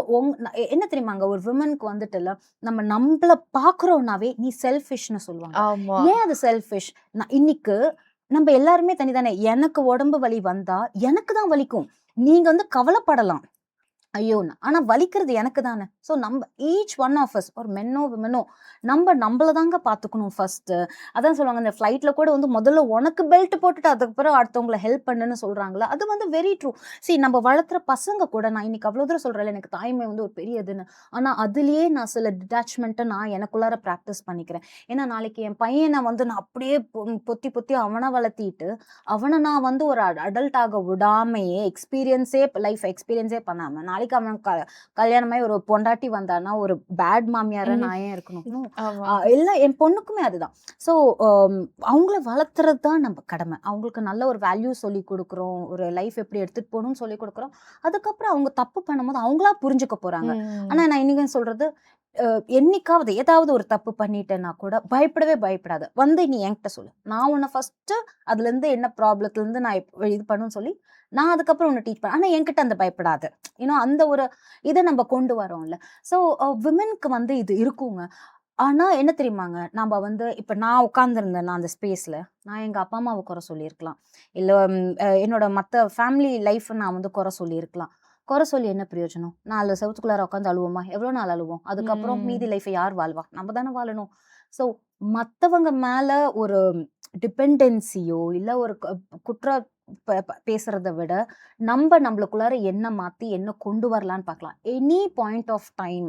என்ன தெரியுமாங்க, ஒரு விமனுக்கு வந்துட்டு நம்மள பாக்குறோம்னாவே நீ செல்ஃபிஷ்னு சொல்லுவாங்க. ஆமா. ஏன் அது செல்ஃபிஷ்? இன்னைக்கு நம்ம எல்லாருமே தனிதானே. எனக்கு உடம்பு வலி வந்தா எனக்கு தான் வலிக்கும். நீங்க வந்து கவலைப்படலாம், ஐயோன்னு. ஆனா வலிக்கிறது எனக்கு தானே. ஸோ நம்ம ஈச் ஒன் ஆஃப் அஸ், ஒரு மென்னோ விமனோ, நம்மள தாங்க பார்த்துக்கணும் ஃபர்ஸ்ட். அதான் சொல்லுவாங்க, இந்த ஃப்ளைட்ல கூட வந்து முதல்ல உனக்கு பெல்ட் போட்டுட்டு அதுக்கப்புறம் அடுத்தவங்களை ஹெல்ப் பண்ணுன்னு சொல்றாங்களா, அது வந்து வெரி ட்ரூ. நம்ம வளர்த்துற பசங்க கூட, நான் இன்னைக்கு அவ்வளோ தூரம் சொல்றேன் எனக்கு தாய்மை வந்து ஒரு பெரிய இதுன்னு, ஆனா அதுலயே நான் சில டிட்டாச்மெண்ட்டை நான் எனக்குள்ளார ப்ராக்டிஸ் பண்ணிக்கிறேன். ஏன்னா நாளைக்கு என் பையனை வந்து நான் அப்படியே பொத்தி பொத்தி அவனை வளர்த்திட்டு அவனை நான் வந்து ஒரு அடல்ட் ஆக விடாமையே லைஃப் எக்ஸ்பீரியன்ஸே பண்ணாம நாளைக்கு அவன் கல்யாணமாயி ஒரு பொண்டாட்டி வந்தானா ஒரு பேட் மாமியார நான் ஏன் இருக்கணும்? எல்லாம் என் பொண்ணுக்குமே அதுதான். ஸோ அவங்கள வளர்த்துறது தான் நம்ம கடமை. அவங்களுக்கு நல்ல ஒரு வேல்யூ சொல்லி கொடுக்குறோம், ஒரு லைஃப் எப்படி எடுத்துட்டு போகணும்னு சொல்லி கொடுக்குறோம். அதுக்கப்புறம் அவங்க தப்பு பண்ணும்போது அவங்களா புரிஞ்சுக்க போறாங்க. ஆனா நான் இன்னைக்கு சொல்றது, என்னைக்காவது ஏதாவது ஒரு தப்பு பண்ணிட்டேன்னா கூட பயப்படவே பயப்படாத, வந்து நீ என்கிட்ட சொல்லு, நான் உன்னை ஃபர்ஸ்ட் அதுல இருந்து என்ன ப்ராப்ளத்துல இருந்து நான் இது பண்ணுன்னு சொல்லி நான் அதுக்கப்புறம் உன்னை டீச் பண்ண. ஆனா என்கிட்ட அந்த பயப்படாது, ஏன்னா அந்த ஒரு இதை நம்ம கொண்டு வரோம்ல. ஸோ விமென்க்கு வந்து இது இருக்குங்க. ஆனா என்ன தெரியுமாங்க, நம்ம வந்து இப்ப நான் உட்கார்ந்துருந்தேன் அந்த ஸ்பேஸ்ல, நான் எங்க அப்பா அம்மாவை குறை சொல்லியிருக்கலாம், இல்ல என்னோட மத்த ஃபேமிலி லைஃப் நான் வந்து குறை சொல்லியிருக்கலாம். குறை சொல்லி என்ன பிரயோஜனம்? 4 செவத்துக்குள்ளார உட்காந்து அழுவோமா? எவ்வளவு நாள் அழுவோம்? அதுக்கப்புறம் மீதி லைஃபை யார் வாழ்வா? நம்ம தானே வாழணும். ஸோ மத்தவங்க மேல ஒரு டிபெண்டன்சியோ இல்ல ஒரு குற்ற பேசுறதை விட நம்மளுக்குள்ளார என்ன மாத்தி என்ன கொண்டு வரலான்னு பார்க்கலாம். எனி பாயிண்ட் ஆஃப் டைம்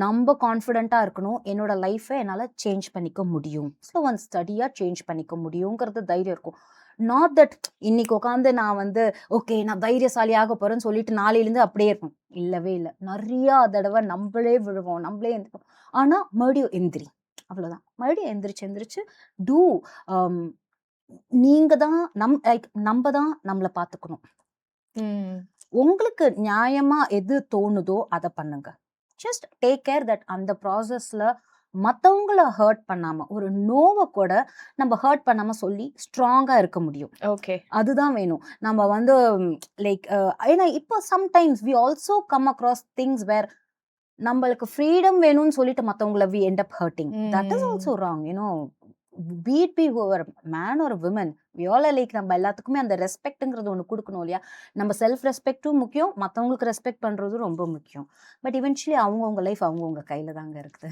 நம்ம கான்ஃபிடென்ட்டா இருக்கணும், என்னோட லைஃபை என்னால சேஞ்ச் பண்ணிக்க முடியும், ஸ்லோ அண்ட் ஸ்டடியா சேஞ்ச் பண்ணிக்க முடியுங்கிறது தைரியம் இருக்கும். நாட் தட் இன்னைக்கு உட்காந்து நான் வந்து ஓகே நான் தைரியசாலியாக போறேன்னு சொல்லிட்டு நாளையிலேருந்து அப்படியே இருக்கும். இல்லவே இல்லை. நிறைய தடவை நம்மளே விழுவோம், நம்மளே எந்திரிப்போம். ஆனா மறுபடியும் எந்திரி, அவ்வளவுதான். மறுபடியும் எந்திரிச்சு டூ. நீங்க தான் நம்ம தான் நம்மளை பார்த்துக்கணும். உங்களுக்கு நியாயமா எது தோணுதோ அதை பண்ணுங்க. ஜஸ்ட் டேக் கேர் தட் அந்த ப்ராசஸ்ல மத்தவங்கள ஹர்ட் பண்ணாம, ஒரு நோவை கூட நம்ம ஹர்ட் பண்ணாம சொல்லி ஸ்ட்ராங்கா இருக்க முடியும். ஓகே, அதுதான் வேணும். நம்ம வந்து லைக் ஏன்னா இப்போ sometimes we also come across things where நம்மளுக்கு ஃப்ரீடம் வேணும்னு சொல்லிட்டு மத்தவங்கள we end up hurting. That is also wrong. be it be whoever, man or woman, we all are like, நம்ம எல்லாத்துக்குமே அந்த ரெஸ்பெக்ட்ங்கிறது ஒன்று கொடுக்கணும் இல்லையா? நம்ம செல்ஃப் ரெஸ்பெக்டும் முக்கியம், மற்றவங்களுக்கு ரெஸ்பெக்ட் பண்றதும் ரொம்ப முக்கியம். பட் இவென்ச்சுவலி அவங்கவுங்க லைஃப் அவங்கவுங்க கையில தாங்க இருக்குது.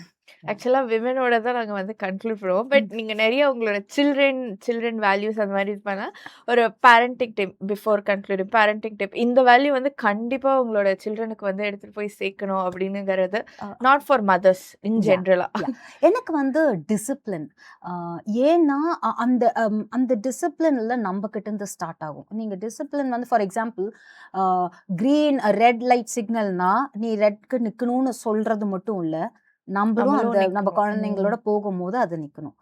ஆக்சுவலா விமனோட தான் நாங்க வந்து கன்க்ளூட் பண்ணுவோம். பட் நீங்க நிறைய உங்களோட சில்ட்ரன் வேல்யூஸ் அந்த மாதிரி இது பண்ண ஒரு parenting tip before concluding, parenting tip இந்த வேல்யூ வந்து கண்டிப்பா உங்களோட சில்ட்ரனுக்கு வந்து எடுத்துட்டு போய் சேர்க்கணும் அப்படிங்கிறது, நாட் ஃபார் மதர்ஸ் இன் ஜென்ரலா. எனக்கு வந்து டிசிப்ளின். ஏன்னா அந்த டிசிப்ளின்ல நம்ம கிட்ட இருந்து ஸ்டார்ட் ஆகும். நீங்க டிசிப்ளின் வந்து for example green red light சிக்னல்னா நீ ரெட்க்கு நிக்கணும்னு சொல்றது மட்டும் இல்ல, நம்மளும் அந்த நம்ம குழந்தைங்களோட போகும்போது அது நிக்கணும்.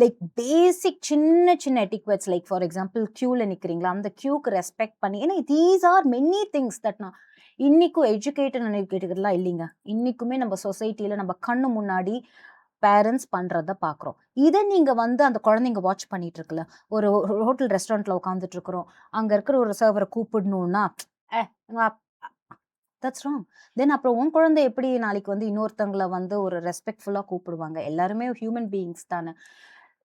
லைக் பேசிக் சின்ன சின்ன எட்டிக்வெட்ஸ், லைக் ஃபார் எக்ஸாம்பிள் கியூல நிக்கிறீங்களா, அந்த கியூக்கு ரெஸ்பெக்ட் பண்ணி, ஏன்னா these are many things that நான் இன்னைக்கும் எஜுகேட்டட்லாம் இல்லைங்க. இன்னைக்குமே நம்ம சொசைட்டில நம்ம கண்ணு முன்னாடி பேரண்ட்ஸ் பண்றத பாக்குறோம். இதை நீங்க வந்து அந்த குழந்தைங்க வாட்ச் பண்ணிட்டு இருக்குல்ல, ஒரு ஹோட்டல் ரெஸ்டாரண்ட்ல உட்காந்துட்டு இருக்கிறோம், அங்க இருக்கிற ஒரு சர்வரை கூப்பிடணும்னா தட்ஸ் ராங். தென் அப்புறம் உன் குழந்தை எப்படி நாளைக்கு வந்து இன்னொருத்தங்களை வந்து ஒரு ரெஸ்பெக்ட்ஃபுல்லா கூப்பிடுவாங்க? எல்லாருமே ஹியூமன் பீயிங்ஸ் தானே.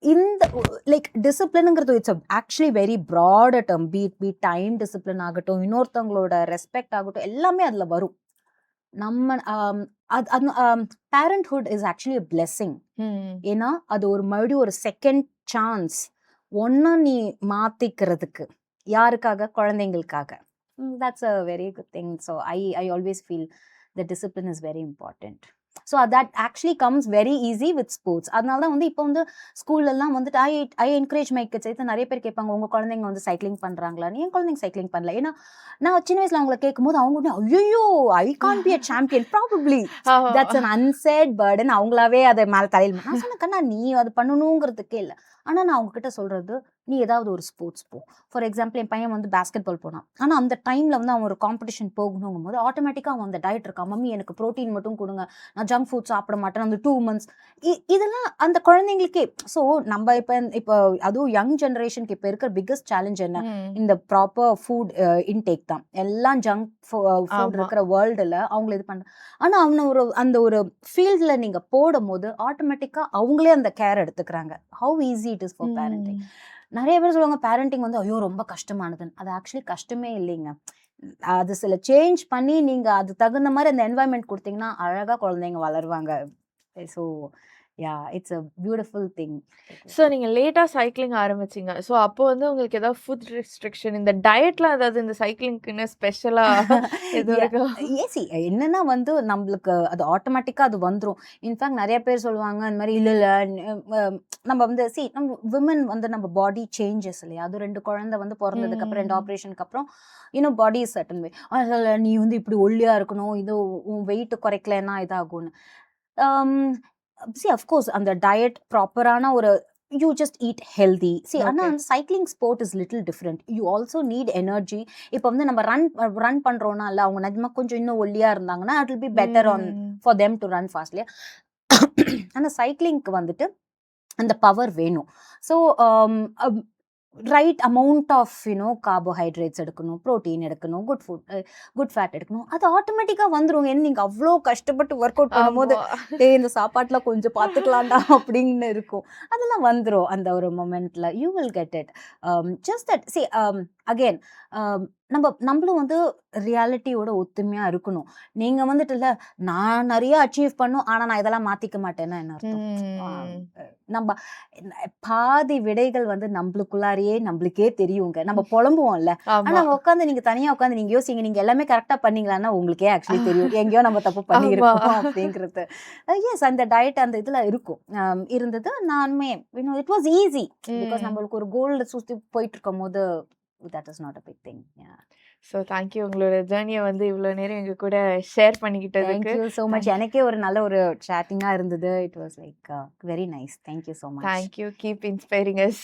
இந்த லைக் டிசிப்ளினுங்கிறது it's actually very broad term. Be time discipline ஆகட்டும், இன்னொருத்தவங்களோட ரெஸ்பெக்ட் ஆகட்டும், எல்லாமே அதுல வரும். நம்ம parenthood is actually a blessing. ஏன்னா அது ஒரு மறுபடியும் ஒரு செகண்ட் சான்ஸ் ஒன்னும் நீ மாத்திக்கிறதுக்கு. யாருக்காக? குழந்தைங்களுக்காக. That's a very good thing. So I always feel the discipline is very important. So that actually comes very easy with sports. அதனால தான் வந்து இப்போ வந்து ஸ்கூல்லலாம் வந்துட்டு ஐ என்கரேஜ் மை கிட்ஸ். இது நிறைய பேர் கேட்பாங்க, உங்கள் குழந்தைங்க வந்து சைக்கிளிங் பண்ணுறாங்களான்னு. என் குழந்தைங்க சைக்கிளிங் பண்ணல. ஏன்னா நான் சின்ன வயசில் அவங்களை கேட்கும்போது அவங்க உடனே ஐயோ I can't be a champion probably that's an unsaid burden. அவங்களாவே அதை மேலே தலையில் நான் சொன்னேன், கண்ணா நீ அது பண்ணணுங்கிறதுக்கே இல்லை. ஆனால் நான் அவங்ககிட்ட சொல்கிறது, நீ ஏதாவது ஒரு ஸ்போர்ட்ஸ் போ. ஃபார் எக்ஸாம்பிள் என் பையன் வந்து பேஸ்கெட் பால் போனான். ஆனால் அந்த டைமில் வந்து அவன் ஒரு காம்படிஷன் போகணுங்கும் போது ஆட்டோமேட்டிக்காக அவன் அந்த டயட் இருக்கான், மம்மி எனக்கு ப்ரோட்டீன் மட்டும் கொடுங்க, நான் ஜங்க் ஃபுட் சாப்பிட மாட்டேன் அந்த 2 months. இதெல்லாம் அந்த குழந்தைங்களுக்கே. ஸோ நம்ம இப்போ அதுவும் யங் ஜென்ரேஷனுக்கு இப்போ இருக்கிற பிக்கஸ்ட் சேலஞ்ச் என்ன, இந்த ப்ராப்பர் ஃபுட் இன்டேக் தான். எல்லாம் ஜங்க் ஃபுட் இருக்கிற வேர்ல்டில் அவங்கள இது பண்ண. ஆனால் அவனை அந்த ஒரு ஃபீல்டில் நீங்கள் போடும் போது ஆட்டோமேட்டிக்காக அவங்களே அந்த கேர் எடுத்துக்கிறாங்க. How easy it is for parenting. நிறைய பேர் சொல்லுவாங்க பேரண்டிங் வந்து ஐயோ ரொம்ப கஷ்டமானதுன்னு. அது ஆக்சுவலி கஷ்டமே இல்லைங்க. அது சில சேஞ்ச் பண்ணி நீங்கள் அது தகுந்த மாதிரி அந்த என்வாயன்மெண்ட் கொடுத்தீங்கன்னா அழகாக குழந்தைங்க வளருவாங்க. So yeah it's a beautiful thing. So நீங்க லேட்டா சைக்கிளிங் ஆரம்பிச்சீங்க. ஸோ அப்போ வந்து உங்களுக்கு ஏதாவது ஃபுட் ரெஸ்ட்ரிக்ஷன் இந்த டயட்லாம் ஏதாவது இந்த சைக்கிளிங்க்குன்னு ஸ்பெஷலா எதுவும் இருக்கா? ஏசி என்னன்னா வந்து நம்மளுக்கு அது ஆட்டோமேட்டிக்காக அது வந்துடும். இன்ஃபேக்ட் நிறைய பேர் சொல்லுவாங்க இந்த மாதிரி இல்லை நம்ம வந்து நம்ம விமன் வந்து நம்ம பாடி சேஞ்சஸ் இல்லையா, அது 2 குழந்தை வந்து பிறந்ததுக்கப்புறம் 2 ஆப்ரேஷனுக்கு அப்புறம் இன்னும் பாடி சர்டன் வே. அதில் நீ வந்து இப்படி ஒல்லியாக இருக்கணும், இது உன் வெயிட் குறைக்கலன்னா இதாகும்னு. அஃப்கோர்ஸ் அந்த டயட் ப்ராப்பரான ஒரு you just eat healthy. See, ஆனா அந்த cycling sport is little different. You also need energy. இப்போ வந்து நம்ம ரன் பண்றோம்னா இல்ல அவங்க நிஜமா கொஞ்சம் இன்னும் ஒல்லியா இருந்தாங்கன்னா it will be better for them to run fast. ஆனா சைக்கிளிங்க்கு வந்துட்டு அந்த பவர் வேணும். So right amount of carbohydrates எடுக்கணும், ப்ரோட்டீன் எடுக்கணும், குட் ஃபேட் எடுக்கணும். அது ஆட்டோமேட்டிக்காக வந்துடும். ஏன்னா நீங்கள் அவ்வளோ கஷ்டப்பட்டு ஒர்க் அவுட் பண்ணும்போது இந்த சாப்பாட்டில் கொஞ்சம் பார்த்துக்கலாம்டா அப்படின்னு இருக்கும். அதெல்லாம் வந்துடும் அந்த ஒரு மொமெண்ட்டில். You will get it. Just that see again நம்மளும் வந்து ரியாலிட்டியோட ஒத்துமையாக இருக்கணும். நீங்கள் வந்துட்டு இல்லை நான் நிறைய அச்சீவ் பண்ணும் ஆனால் நான் இதெல்லாம் மாற்றிக்க மாட்டேன்னா என்ன அர்த்தம்? நம்ம பாதி விடைகள் வந்து நம்மளுக்குள்ளாரையே நம்மளுக்கே தெரியுங்க. நம்ம புலம்புவோம்ல. ஆனா உட்காந்து நீங்க தனியா உட்காந்து நீங்க யோசிங்க, நீங்க எல்லாமே கரெக்டா பண்ணீங்களான்னா உங்களுக்கே ஆக்சுவலி தெரியும் எங்கேயோ நம்ம தப்பு பண்ணியிருக்கோம் அப்படிங்கிறது. எஸ் அந்த டயட் அந்த இதுல இருக்கும் இருந்தது. நானுமே இட் வாஸ் ஈஸி பிகாஸ் நம்மளுக்கு ஒரு கோல்டு சுத்தி போயிட்டு இருக்கும் போது that is not a big thing. Yeah. So thank you உங்களோட ஜேர்னியை வந்து இவ்வளோ நேரம் எங்கள் கூட ஷேர் பண்ணிக்கிட்டதுக்கு. Thank you so much. எனக்கே ஒரு நல்ல ஒரு சேட்டிங்காக இருந்தது. It was like very nice. Thank you so much. Thank you. Keep inspiring us.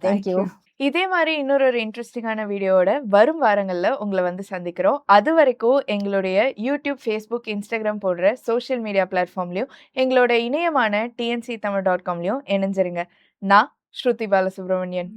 Thank you. இதே மாதிரி இன்னொரு இன்ட்ரெஸ்டிங்கான வீடியோவோட வரும் வாரங்களில் உங்களை வந்து சந்திக்கிறோம். அது வரைக்கும் எங்களுடைய யூடியூப், ஃபேஸ்புக், இன்ஸ்டாகிராம் போடுற சோஷியல் மீடியா பிளாட்ஃபார்ம்லையும் எங்களோட இணையமான tnctamil.comலையும் இணைஞ்சிருங்க. நான் ஸ்ருதி பாலசுப்ரமணியன்.